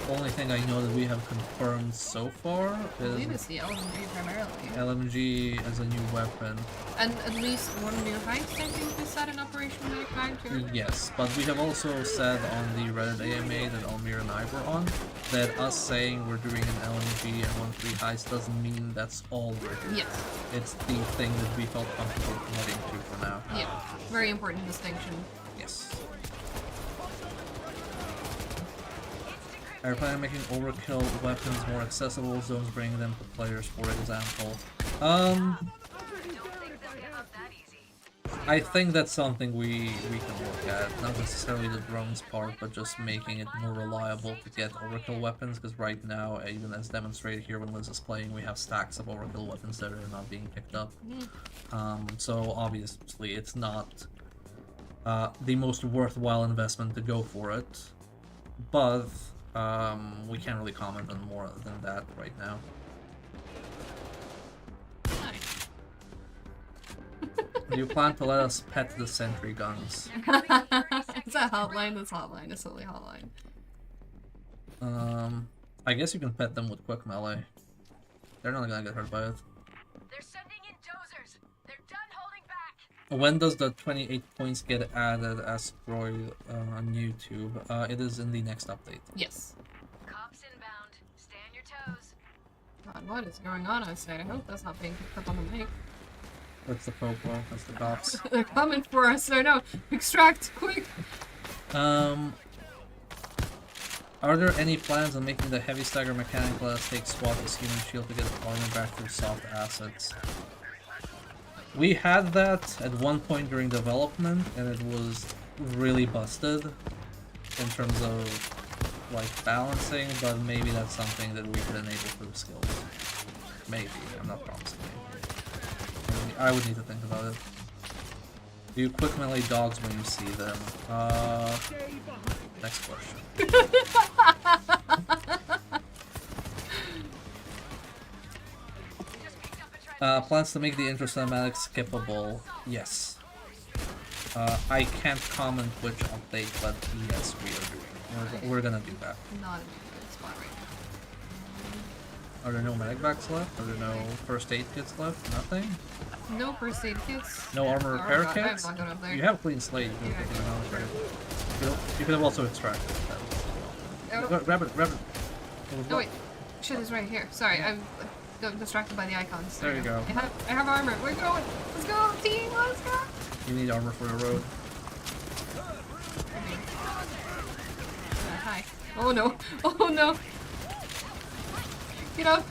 Speaker 2: only thing I know that we have confirmed so far
Speaker 1: I believe
Speaker 2: is
Speaker 1: it's the LMG primarily.
Speaker 2: LMG as a new weapon.
Speaker 1: And at least one new heist, I think, is set in Operation Medic Bag too.
Speaker 2: Yes, but we have also said on the Reddit AMA that Almir and I were on, that us saying we're doing an LMG and one free heist doesn't mean that's all we're doing.
Speaker 1: Yes.
Speaker 2: It's the thing that we felt comfortable committing to for now.
Speaker 1: Yeah. Very important distinction.
Speaker 2: Yes. Are you planning on making overkill weapons more accessible, zones bringing them to players, for example? I think that's something we can look at. Not necessarily the drones part, but just making it more reliable to get overkill weapons, because right now, even as demonstrated here when Liz is playing, we have stacks of overkill weapons that are not being picked up. So obviously it's not the most worthwhile investment to go for it, but we can't really comment on more than that right now. Do you plan to let us pet the sentry guns?
Speaker 1: Is that hotline? That's hotline. It's totally hotline.
Speaker 2: I guess you can pet them with quick melee. They're not gonna get hurt by it.
Speaker 3: They're sending in dozers. They're done holding back.
Speaker 2: When does the 28 points get added as Troy on YouTube? It is in the next update.
Speaker 1: Yes.
Speaker 3: Cops inbound. Stay on your toes.
Speaker 1: God, what is going on outside? I hope that's not being picked up on the mic.
Speaker 2: That's the popo. That's the cops.
Speaker 1: They're coming for us. I know. Extract quick.
Speaker 2: Are there any plans on making the heavy stagger mechanic let us take SWAT as human shield to get armor back through soft assets? We had that at one point during development, and it was really busted in terms of like balancing, but maybe that's something that we could enable through skills. Maybe, I'm not promising maybe. I would need to think about it. Do you quick melee dogs when you see them? Next question. Plans to make the intro cinematic skippable? Yes. I can't comment which update, but yes, we are doing. We're gonna do that.
Speaker 1: Not in a good spot right now.
Speaker 2: Are there no medic backs left? Are there no first aid kits left? Nothing?
Speaker 1: No first aid kits.
Speaker 2: No armor repair
Speaker 1: I have
Speaker 2: kits?
Speaker 1: not gone up there.
Speaker 2: You have clean slate. You could have also extracted that.
Speaker 1: Oh.
Speaker 2: Grab it, grab it.
Speaker 1: Oh wait, shit is right here. Sorry, I'm distracted by the icons.
Speaker 2: There you go.
Speaker 1: I have armor. We're going. Let's go, team. Let's go.
Speaker 2: You need armor for the road.
Speaker 1: Hi. Oh no. Oh no. Get up.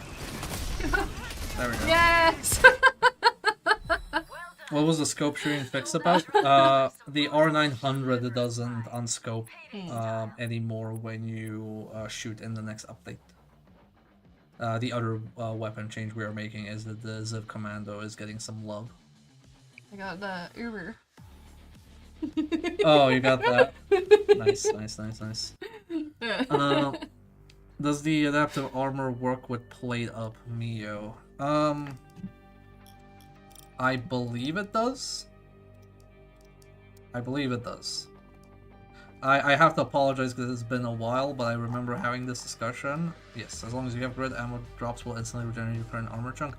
Speaker 1: Get up.
Speaker 2: There we go.
Speaker 1: Yes.
Speaker 2: What was the scope shooting fix about? The R900 doesn't unscope anymore when you shoot in the next update. The other weapon change we are making is that the Ziv Commando is getting some love.
Speaker 1: I got the Uber.
Speaker 2: Oh, you got that. Nice, nice, nice, nice. Does the adaptive armor work with plate up Mio? I believe it does. I believe it does. I have to apologize because it's been a while, but I remember having this discussion. Yes, as long as you have grid, ammo drops will instantly regenerate your current armor chunk.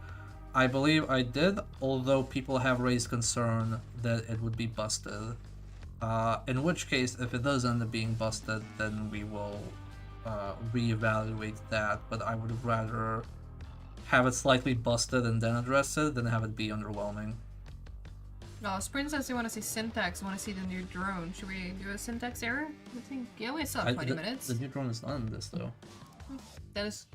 Speaker 2: I believe I did, although people have raised concern that it would be busted. In which case, if it does end up being busted, then we will reevaluate that, but I would rather have it slightly busted and then address it than have it be underwhelming.
Speaker 1: No, Sprint says they want to see syntax, want to see the new drone. Should we do a syntax error? I think, yeah, we still have 20 minutes.
Speaker 2: The new drone is not in this, though.
Speaker 1: That is,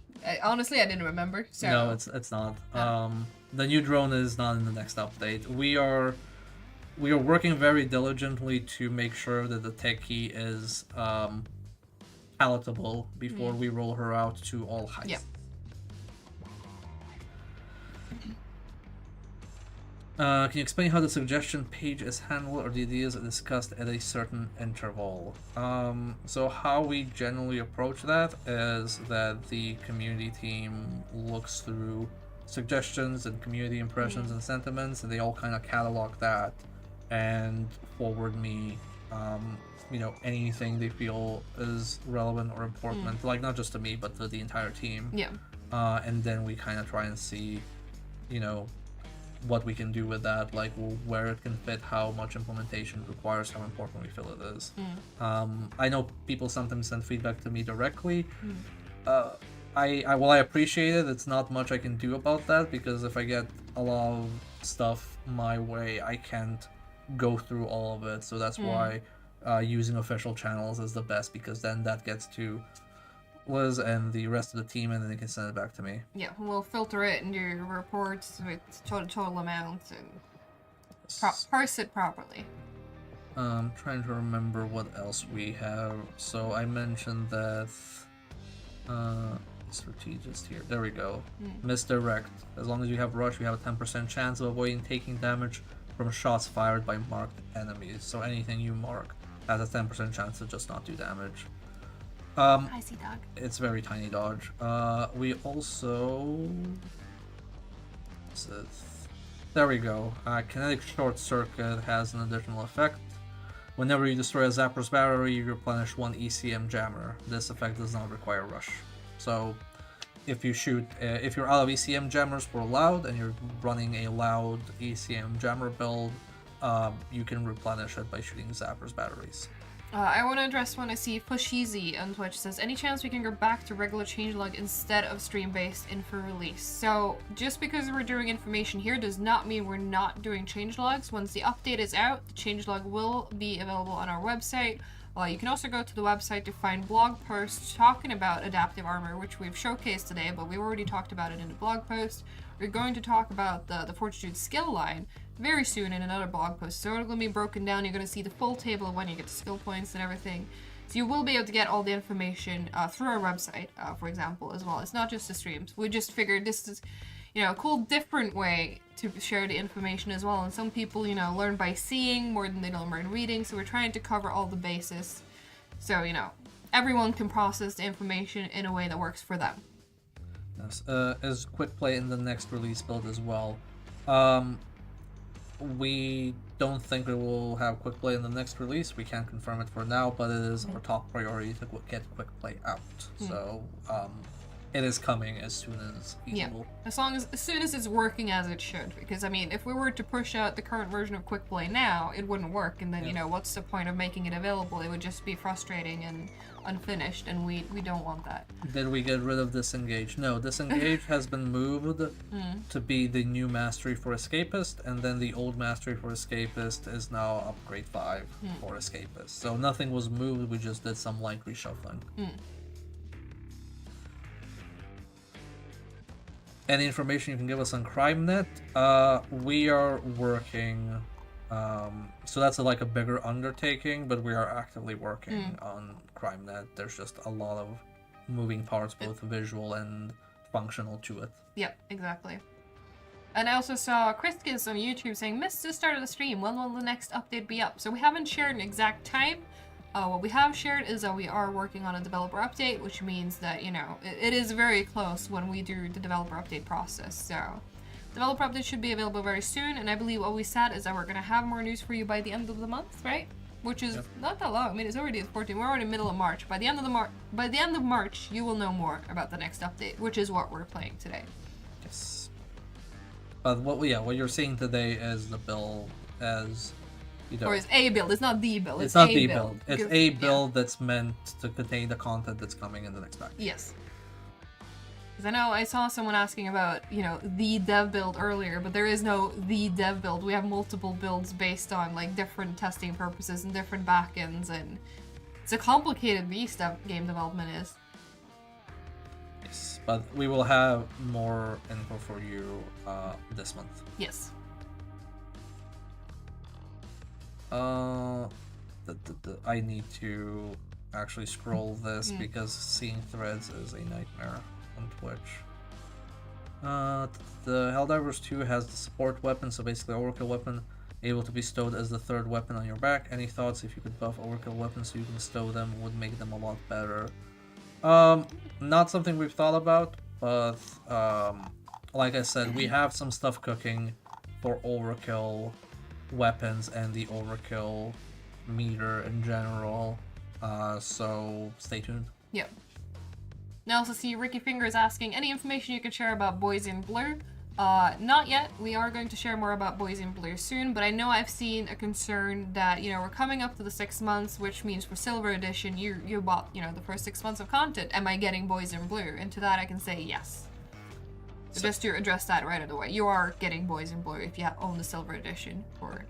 Speaker 1: honestly, I didn't remember, so...
Speaker 2: No, it's not. The new drone is not in the next update. We are working very diligently to make sure that the techie is palatable before we roll her out to all Heist.
Speaker 1: Yeah.
Speaker 2: Can you explain how the suggestion page is handled or the ideas are discussed at a certain interval? So how we generally approach that is that the community team looks through suggestions and community impressions and sentiments, and they all kind of catalog that and forward me, anything they feel is relevant or important, like not just to me, but to the entire team.
Speaker 1: Yeah.
Speaker 2: And then we kind of try and see, what we can do with that, like where it can fit, how much implementation it requires, how important we feel it is. I know people sometimes send feedback to me directly. While I appreciate it, it's not much I can do about that, because if I get a lot of stuff my way, I can't go through all of it. So that's why using official channels is the best, because then that gets to Liz and the rest of the team, and then they can send it back to me.
Speaker 1: Yeah, we'll filter it into your reports with total amount and parse it properly.
Speaker 2: Trying to remember what else we have. So I mentioned that strategist here. There we go. Misdirect. As long as you have rush, you have a 10% chance of avoiding taking damage from shots fired by marked enemies. So anything you mark has a 10% chance to just not do damage.
Speaker 1: I see dog.
Speaker 2: It's very tiny dodge. We also... There we go. Kinetic Short Circuit has an additional effect. Whenever you destroy a Zapper's battery, you replenish one ECM jammer. This effect does not require rush. So, if you shoot, if you're out of ECM jammers for loud and you're running a loud ECM jammer build, you can replenish it by shooting Zapper's batteries.
Speaker 1: I want to address one I see Pusheezy on Twitch says, any chance we can go back to regular changelog instead of stream-based info release? So just because we're doing information here does not mean we're not doing changelogs. Once the update is out, the changelog will be available on our website. You can also go to the website to find blog posts talking about adaptive armor, which we've showcased today, but we've already talked about it in the blog post. We're going to talk about the Fortitude skill line very soon in another blog post. So it's going to be broken down. You're going to see the full table of when you get the skill points and everything. So you will be able to get all the information through our website, for example, as well. It's not just the streams. We just figured this is, a cool different way to share the information as well. And some people, learn by seeing more than they learn by reading. So we're trying to cover all the bases. So, everyone can process the information in a way that works for them.
Speaker 2: Yes, as quick play in the next release build as well. We don't think we will have quick play in the next release. We can't confirm it for now, but it is our top priority to get quick play out. So, it is coming as soon as feasible.
Speaker 1: Yeah, as soon as it's working as it should. Because if we were to push out the current version of Quick Play now, it wouldn't work. And then what's the point of making it available? It would just be frustrating and unfinished, and we don't want that.
Speaker 2: Did we get rid of Disengage? No, Disengage has been moved to be the new mastery for Escapist, and then the old mastery for Escapist is now upgrade 5 for Escapist. So nothing was moved. We just did some light reshuffling. Any information you can give us on CrimeNet? We are working, so that's like a bigger undertaking, but we are actively working on CrimeNet. There's just a lot of moving parts, both visual and functional to it.
Speaker 1: Yep, exactly. And I also saw Christkis on YouTube saying, missed the start of the stream, when will the next update be up? So we haven't shared an exact time. What we have shared is that we are working on a developer update, which means that, it is very close when we do the developer update process. So, developer update should be available very soon, and I believe what we said is that we're going to have more news for you by the end of the month, right? Which is not that long. I mean, it's already the 14th. We're already middle of March. By the end of March, you will know more about the next update, which is what we're playing today.
Speaker 2: Yes. But what you're seeing today is the build as...
Speaker 1: Or it's a build. It's not the build.
Speaker 2: It's not the build. It's a build that's meant to contain the content that's coming in the next pack.
Speaker 1: Yes. Because I know I saw someone asking about, the dev build earlier, but there is no the dev build. We have multiple builds based on, different testing purposes and different backends, and it's a complicated beast that game development is.
Speaker 2: Yes, but we will have more info for you this month.
Speaker 1: Yes.
Speaker 2: I need to actually scroll this because seeing threads is a nightmare on Twitch. The Helldivers 2 has the support weapon, so basically overkill weapon able to be stowed as the third weapon on your back. Any thoughts if you could buff overkill weapons so you can stow them would make them a lot better? Not something we've thought about, but like I said, we have some stuff cooking for overkill weapons and the overkill meter in general, so stay tuned.
Speaker 1: Yep. I also see Ricky Fingers asking, any information you could share about Boys in Blue? Not yet. We are going to share more about Boys in Blue soon, but I know I've seen a concern that, we're coming up to the 6 months, which means for Silver Edition, you bought, the first 6 months of content. Am I getting Boys in Blue? And to that I can say yes. So just to address that right out of the way, you are getting Boys in Blue if you own the Silver Edition,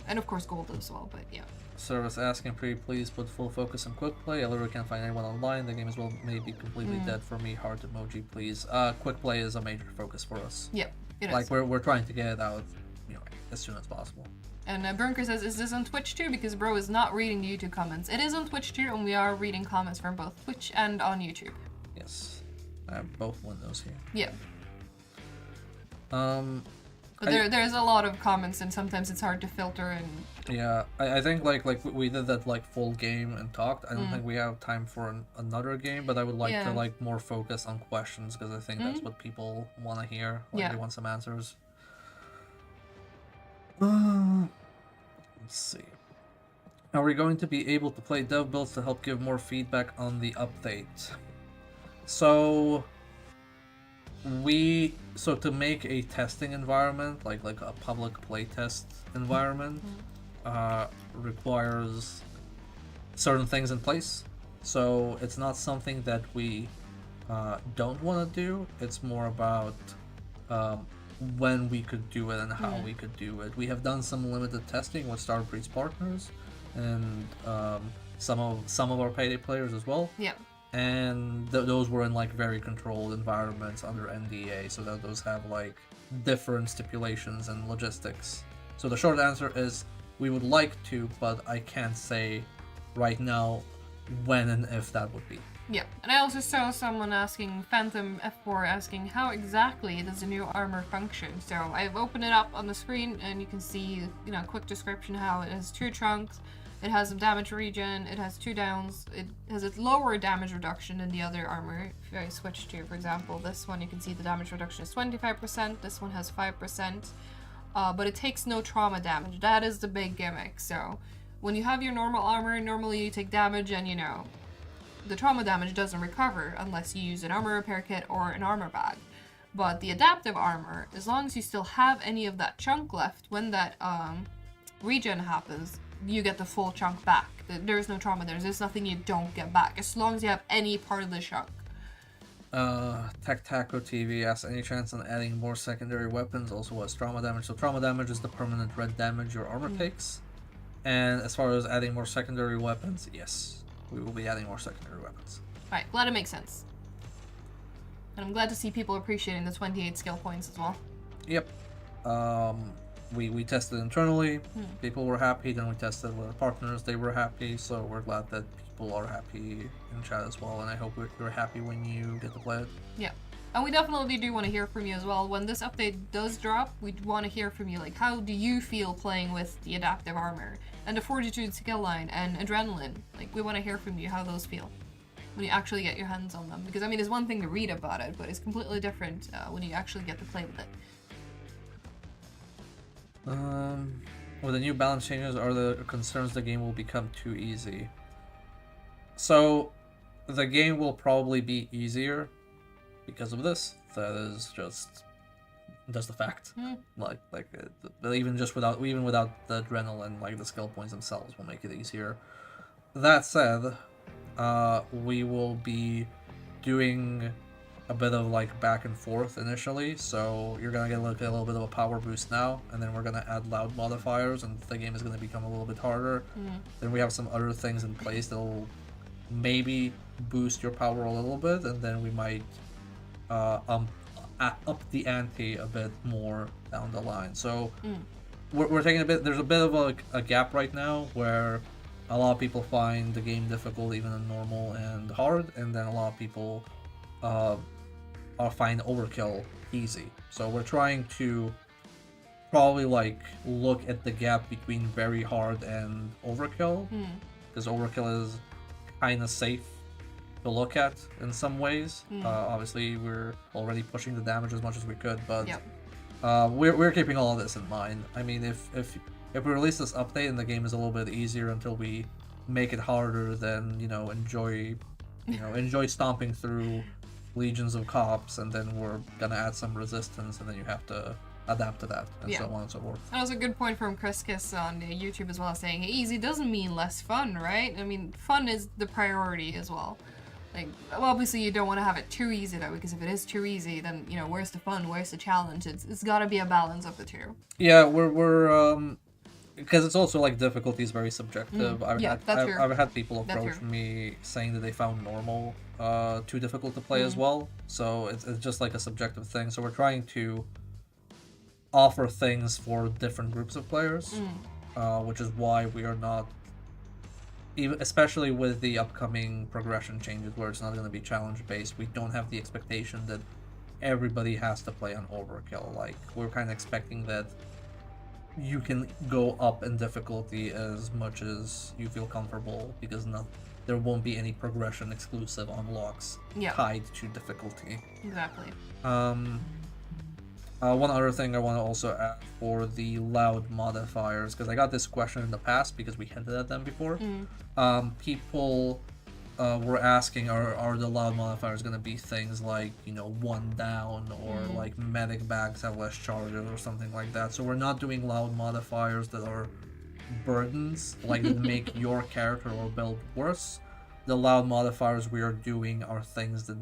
Speaker 1: and of course Gold as well, but yeah.
Speaker 2: Service asking, pretty please put full focus on quick play. I literally can't find anyone online. The game as well may be completely dead for me. Heart emoji, please. Quick play is a major focus for us.
Speaker 1: Yep, it
Speaker 2: is.
Speaker 1: is.
Speaker 2: We're trying to get it out, as soon as possible.
Speaker 1: And Brunker says, is this on Twitch too? Because bro is not reading the YouTube comments. It is on Twitch too, and we are reading comments from both Twitch and on YouTube.
Speaker 2: Yes, I have both windows here.
Speaker 1: Yeah. But there's a lot of comments, and sometimes it's hard to filter and...
Speaker 2: Yeah, I think like we did that full game and talked. I don't think we have time for another game, but I would like to more focus on questions because I think that's what people want to hear. They want some answers. Let's see. Are we going to be able to play dev builds to help give more feedback on the update? So to make a testing environment, like a public playtest environment, requires certain things in place. So it's not something that we don't want to do. It's more about when we could do it and how we could do it. We have done some limited testing with Starbreeze partners, and some of our Payday players as well.
Speaker 1: Yeah.
Speaker 2: And those were in like very controlled environments under NDA, so that those have like different stipulations and logistics. So the short answer is we would like to, but I can't say right now when and if that would be.
Speaker 1: Yeah, and I also saw someone asking, Phantom F4 asking, how exactly does the new armor function? So I've opened it up on the screen and you can see, you know, a quick description how it has 2 chunks, it has some damage regen, it has 2 downs, it has a lower damage reduction than the other armor. If I switch to, for example, this one, you can see the damage reduction is 25%, this one has 5%, but it takes no trauma damage. That is the big gimmick. So when you have your normal armor, normally you take damage and, you know, the trauma damage doesn't recover unless you use an armor repair kit or an armor bag. But the adaptive armor, as long as you still have any of that chunk left, when that regen happens, you get the full chunk back. There's no trauma there. There's nothing you don't get back, as long as you have any part of the chunk.
Speaker 2: Tech Taco TV asks, any chance on adding more secondary weapons also has trauma damage? So trauma damage is the permanent red damage your armor takes. And as far as adding more secondary weapons, yes. We will be adding more secondary weapons.
Speaker 1: Right, glad it makes sense. And I'm glad to see people appreciating the 28 skill points as well.
Speaker 2: Yep. We tested internally. People were happy. Then we tested with our partners. They were happy. So we're glad that people are happy in chat as well. And I hope you're happy when you get to play it.
Speaker 1: Yeah. And we definitely do want to hear from you as well. When this update does drop, we want to hear from you. Like, how do you feel playing with the adaptive armor and the Fortitude skill line and Adrenaline? Like, we want to hear from you how those feel when you actually get your hands on them. Because, I mean, it's one thing to read about it, but it's completely different when you actually get to play with it.
Speaker 2: With the new balance changes, are there concerns the game will become too easy? So, the game will probably be easier because of this. That is just the fact. Even without the adrenaline, like the skill points themselves will make it easier. That said, we will be doing a bit of like back and forth initially, so you're gonna get a little bit of a power boost now, and then we're gonna add loud modifiers, and the game is gonna become a little bit harder. Then we have some other things in place that will maybe boost your power a little bit, and then we might up the ante a bit more down the line. So we're taking there's a bit of a gap right now where a lot of people find the game difficult even in normal and hard, and then a lot of people find overkill easy. So we're trying to probably like look at the gap between very hard and overkill, because overkill is kind of safe to look at in some ways. Obviously we're already pushing the damage as much as we could, but we're keeping all of this in mind. I mean, if we release this update and the game is a little bit easier until we make it harder, then enjoy stomping through legions of cops, and then we're gonna add some resistance, and then you have to adapt to that, and so on and so forth.
Speaker 1: That was a good point from Chris Kiss on YouTube as well, saying easy doesn't mean less fun, right? I mean, fun is the priority as well. Like, well, obviously you don't want to have it too easy though, because if it is too easy, then where's the fun? Where's the challenge? It's got to be a balance of the two.
Speaker 2: Yeah, we're because it's also like difficulty is very subjective. I've had people approach me saying that they found normal too difficult to play as well. So it's just like a subjective thing. So we're trying to offer things for different groups of players, which is why we are not, even especially with the upcoming progression changes where it's not going to be challenge based, we don't have the expectation that everybody has to play on overkill. Like, we're kind of expecting that you can go up in difficulty as much as you feel comfortable, because there won't be any progression exclusive unlocks tied to difficulty.
Speaker 1: Exactly.
Speaker 2: One other thing I want to also add for the loud modifiers, because I got this question in the past because we hinted at them before. People were asking, are the loud modifiers going to be things like, one down, or like medic bags have less charges or something like that. So we're not doing loud modifiers that are burdens, like that make your character or build worse. The loud modifiers we are doing are things that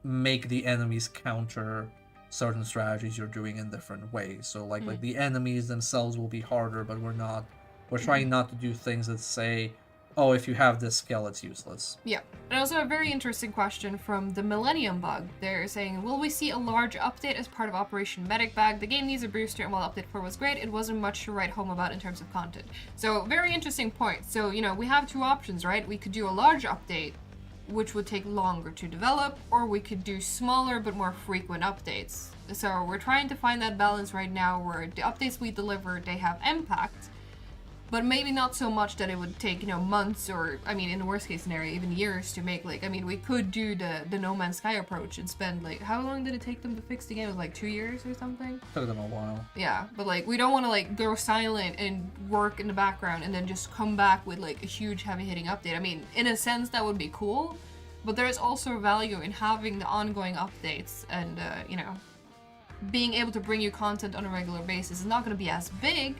Speaker 2: make the enemies counter certain strategies you're doing in different ways. So like the enemies themselves will be harder, but we're trying not to do things that say, oh, if you have this skill, it's useless.
Speaker 1: Yeah. And also a very interesting question from the Millennium Bug. They're saying, will we see a large update as part of Operation Medic Bag? The game needs a booster, and while Update 4 was great, it wasn't much to write home about in terms of content. So, very interesting point. So, you know, we have two options, right? We could do a large update, which would take longer to develop, or we could do smaller but more frequent updates. So, we're trying to find that balance right now where the updates we deliver, they have impact, but maybe not so much that it would take, you know, months or, I mean, in the worst case scenario, even years to make. Like, I mean, we could do the No Man's Sky approach and spend, like, how long did it take them to fix the game? It was like 2 years or something?
Speaker 2: Took them a while.
Speaker 1: Yeah, but, like, we don't want to, like, go silent and work in the background and then just come back with, like, a huge heavy-hitting update. I mean, in a sense, that would be cool, but there is also value in having the ongoing updates and, you know, being able to bring you content on a regular basis. It's not going to be as big,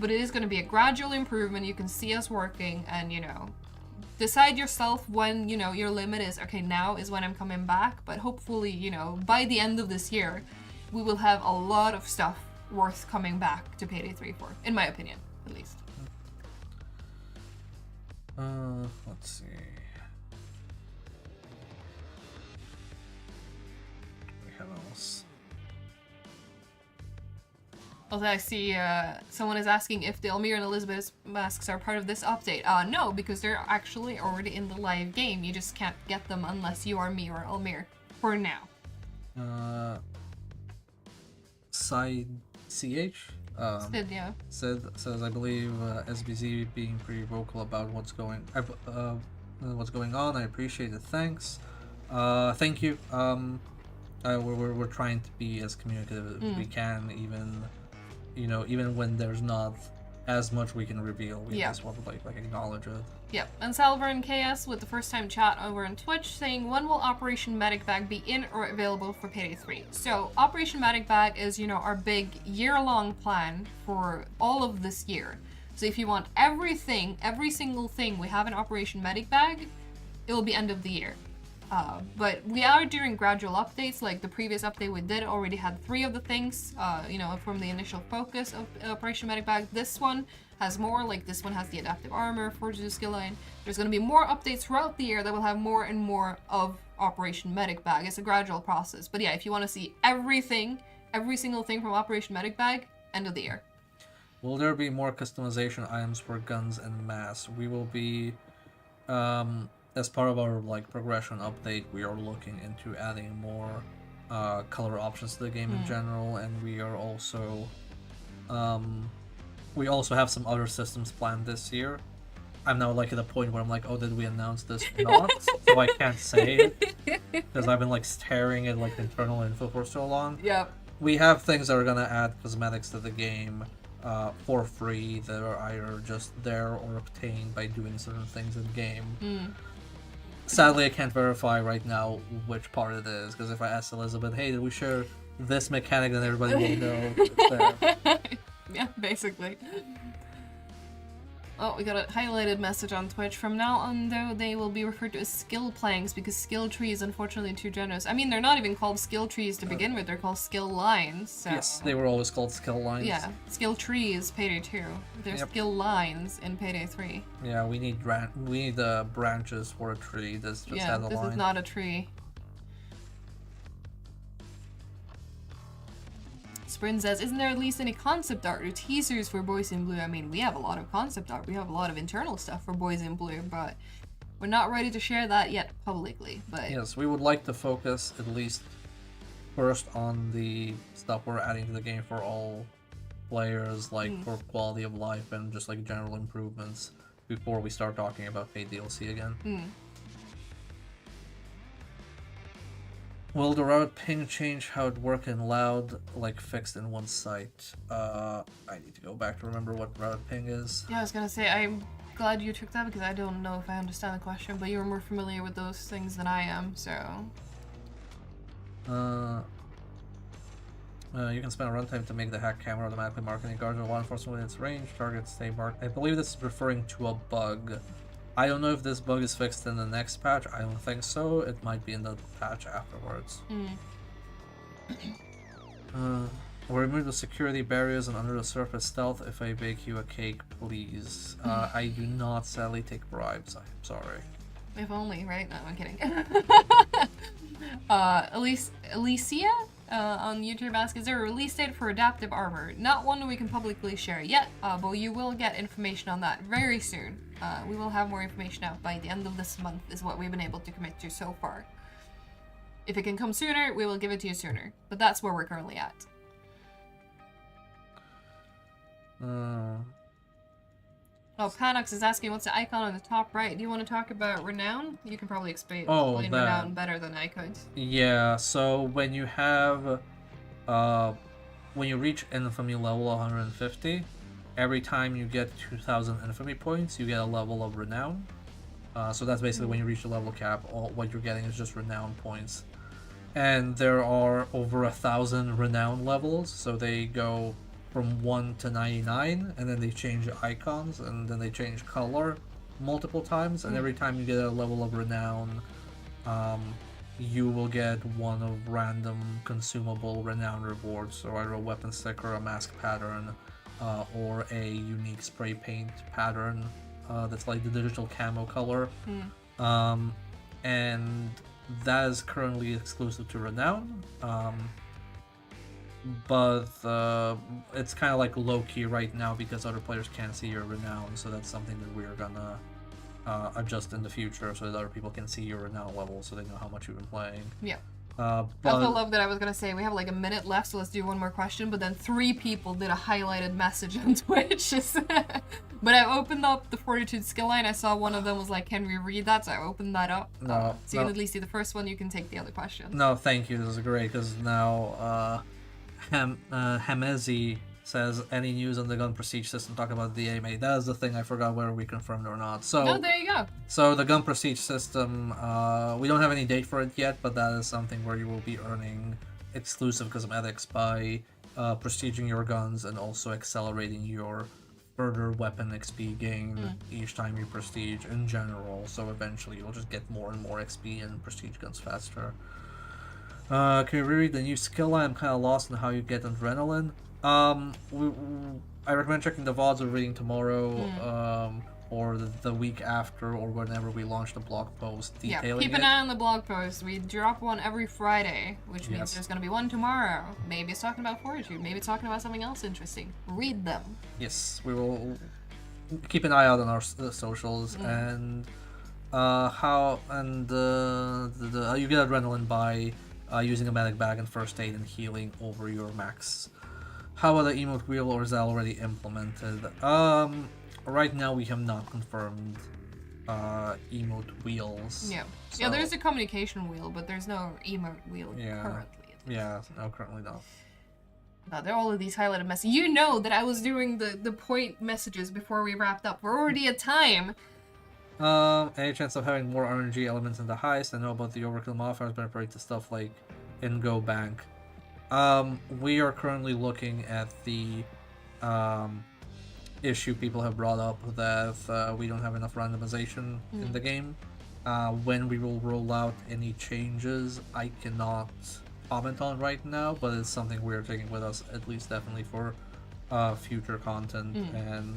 Speaker 1: but it is going to be a gradual improvement. You can see us working and, you know, decide yourself when, you know, your limit is, okay, now is when I'm coming back. But hopefully, you know, by the end of this year, we will have a lot of stuff worth coming back to Payday 3 for, in my opinion, at least.
Speaker 2: Let's see. We have else.
Speaker 1: Also, I see someone is asking if the Elmir and Elisabeth masks are part of this update. No, because they're actually already in the live game. You just can't get them unless you are me or Elmir, for now.
Speaker 2: Side CH?
Speaker 1: Yeah.
Speaker 2: Says, I believe SBZ being pretty vocal about what's going on. I appreciate it. Thanks. Thank you. We're trying to be as communicative as we can, even when there's not as much we can reveal. We just want to like acknowledge it.
Speaker 1: Yep. And Salvern KS with the first time chat over on Twitch saying, when will Operation Medic Bag be in or available for Payday 3? So Operation Medic Bag is, you know, our big year-long plan for all of this year. So if you want everything, every single thing we have in Operation Medic Bag, it will be end of the year. But we are doing gradual updates. Like the previous update we did already had 3 of the things, you know, from the initial focus of Operation Medic Bag. This one has more, like this one has the adaptive armor, Fortitude skill line. There's going to be more updates throughout the year that will have more and more of Operation Medic Bag. It's a gradual process. But yeah, if you want to see everything, every single thing from Operation Medic Bag, end of the year.
Speaker 2: Will there be more customization items for guns and masks? We will be, as part of our like progression update, we are looking into adding more color options to the game in general, and we are also we also have some other systems planned this year. I'm now like at a point where I'm like, oh, did we announce this or not? So I can't say it because I've been like staring at like internal info for so long.
Speaker 1: Yep.
Speaker 2: We have things that are gonna add cosmetics to the game for free that are either just there or obtained by doing certain things in game. Sadly, I can't verify right now which part it is, because if I ask Elisabeth, hey, did we share this mechanic, then everybody will know it's there.
Speaker 1: Yeah, basically. Oh, we got a highlighted message on Twitch. From now on, though, they will be referred to as skill planks because skill tree is unfortunately too generous. I mean, they're not even called skill trees to begin with. They're called skill lines. So.
Speaker 2: Yes, they were always called skill lines.
Speaker 1: Yeah, skill tree is Payday 2. There's skill lines in Payday 3.
Speaker 2: Yeah, we need branches for a tree. This just had a line.
Speaker 1: Yeah, this is not a tree. Sprin says, isn't there at least any concept art or teasers for Boys in Blue? I mean, we have a lot of concept art. We have a lot of internal stuff for Boys in Blue, but we're not ready to share that yet publicly. But
Speaker 2: yes, we would like to focus at least first on the stuff we're adding to the game for all players, like for quality of life and just like general improvements before we start talking about paid DLC again. Will the route ping change how it works in loud, like fixed in one site? I need to go back to remember what route ping is.
Speaker 1: Yeah, I was gonna say, I'm glad you took that because I don't know if I understand the question, but you're more familiar with those things than I am, so...
Speaker 2: You can spend a runtime to make the hack camera automatically mark any guards or law enforcement within its range. Targets stay marked. I believe this is referring to a bug. I don't know if this bug is fixed in the next patch. I don't think so. It might be in the patch afterwards. Remove the security barriers and under the surface stealth. If I bake you a cake, please. I do not sadly take bribes. I'm sorry.
Speaker 1: If only, right? No, I'm kidding. Alicia on YouTube asks, is there a release date for adaptive armor? Not one we can publicly share yet, but you will get information on that very soon. We will have more information out by the end of this month is what we've been able to commit to so far. If it can come sooner, we will give it to you sooner. But that's where we're currently at. Oh, Panox is asking what's the icon on the top right. Do you want to talk about Renown? You can probably explain Renown better than I could.
Speaker 2: Yeah, so when you have when you reach infamy level 150, every time you get 2000 infamy points, you get a level of Renown. So that's basically when you reach the level cap, what you're getting is just Renown points. And there are over 1,000 Renown levels, so they go from 1 to 99, and then they change icons, and then they change color multiple times, and every time you get a level of Renown, you will get one of random consumable Renown rewards, so either a weapon sticker, a mask pattern, or a unique spray paint pattern that's like the digital camo color. And that is currently exclusive to Renown. But it's kind of like low-key right now because other players can't see your Renown, so that's something that we're gonna adjust in the future so that other people can see your Renown level so they know how much you've been playing.
Speaker 1: Yeah.
Speaker 2: But
Speaker 1: I also love that I was gonna say we have like a minute left, so let's do one more question, but then 3 people did a highlighted message on Twitch. But I opened up the Fortitude skill line, I saw one of them was like, can we read that? So I opened that up. So you can at least see the first one, you can take the other question.
Speaker 2: No, thank you, this is great, because now Hamezi says, any news on the gun prestige system, talk about the AMA. That is the thing I forgot whether we confirmed or not. So
Speaker 1: oh, there you go.
Speaker 2: So the gun prestige system, we don't have any date for it yet, but that is something where you will be earning exclusive cosmetics by prestiging your guns and also accelerating your further weapon XP gain each time you prestige in general. So eventually you'll just get more and more XP and prestige guns faster. Can you reread the new skill line? I'm kind of lost in how you get adrenaline. I recommend checking the VODs of reading tomorrow, or the week after, or whenever we launch the blog post detailing
Speaker 1: keep an eye on the blog post. We drop one every Friday, which means there's going to be one tomorrow. Maybe it's talking about Fortitude, maybe it's talking about something else interesting. Read them.
Speaker 2: Yes, we will keep an eye out on our socials, and you get adrenaline by using a medic bag and first aid and healing over your max. How about the emote wheel, or is that already implemented? Right now we have not confirmed emote wheels.
Speaker 1: Yeah.
Speaker 2: So,
Speaker 1: yeah, there's a communication wheel, but there's no emote wheel currently.
Speaker 2: Yeah, no, currently not.
Speaker 1: There are all of these highlighted messages. You know that I was doing the point messages before we wrapped up. We're already at time.
Speaker 2: Any chance of having more RNG elements in the heist? I know about the overkill modifiers, but I to stuff like in Go Bank. We are currently looking at the issue people have brought up that we don't have enough randomization in the game. When we will roll out any changes, I cannot comment on right now, but it's something we're taking with us, at least definitely for future content, and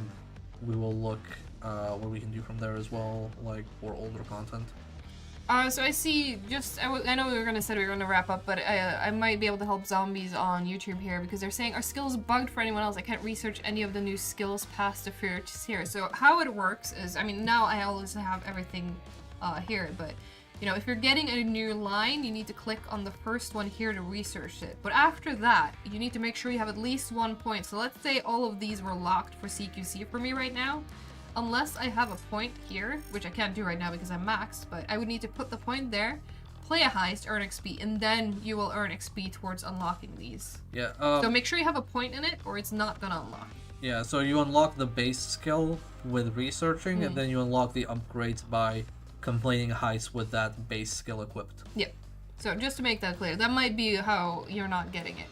Speaker 2: we will look what we can do from there as well, like for older content.
Speaker 1: So I see, I know we were going to say we were going to wrap up, but I might be able to help zombies on YouTube here, because they're saying, are skills bugged for anyone else? I can't research any of the new skills past the features here. So how it works is, I mean, now I always have everything here, but, you know, if you're getting a new line, you need to click on the first one here to research it. But after that, you need to make sure you have at least 1 point. So let's say all of these were locked for CQC for me right now. Unless I have a point here, which I can't do right now because I'm maxed, but I would need to put the point there, play a heist, earn XP, and then you will earn XP towards unlocking these.
Speaker 2: Yeah.
Speaker 1: So make sure you have a point in it, or it's not gonna unlock.
Speaker 2: Yeah, so you unlock the base skill with researching, and then you unlock the upgrades by completing a heist with that base skill equipped.
Speaker 1: Yeah. So just to make that clear, that might be how you're not getting it.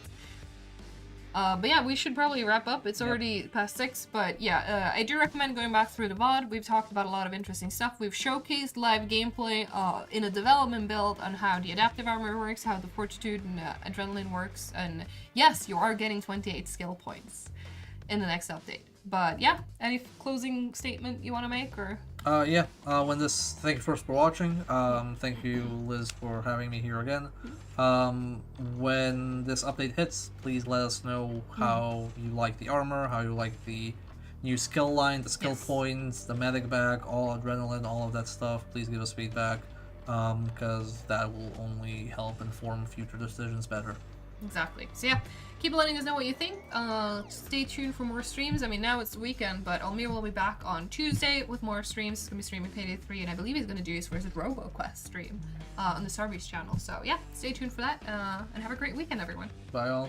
Speaker 1: But yeah, we should probably wrap up. It's already past 6, but yeah, I do recommend going back through the VOD. We've talked about a lot of interesting stuff. We've showcased live gameplay in a development build on how the adaptive armor works, how the Fortitude and Adrenaline works, and yes, you are getting 28 skill points in the next update. But yeah, any closing statement you want to make, or?
Speaker 2: Thank you first for watching. Thank you, Liz, for having me here again. When this update hits, please let us know how you like the armor, how you like the new skill line, the skill points, the medic bag, all adrenaline, all of that stuff. Please give us feedback, because that will only help inform future decisions better.
Speaker 1: Exactly. So yeah, keep letting us know what you think. Stay tuned for more streams. I mean, now it's the weekend, but Almir will be back on Tuesday with more streams. He's going to be streaming Payday 3, and I believe he's going to do his first RoboQuest stream on the Sarby's channel. So yeah, stay tuned for that, and have a great weekend, everyone.
Speaker 2: Bye all.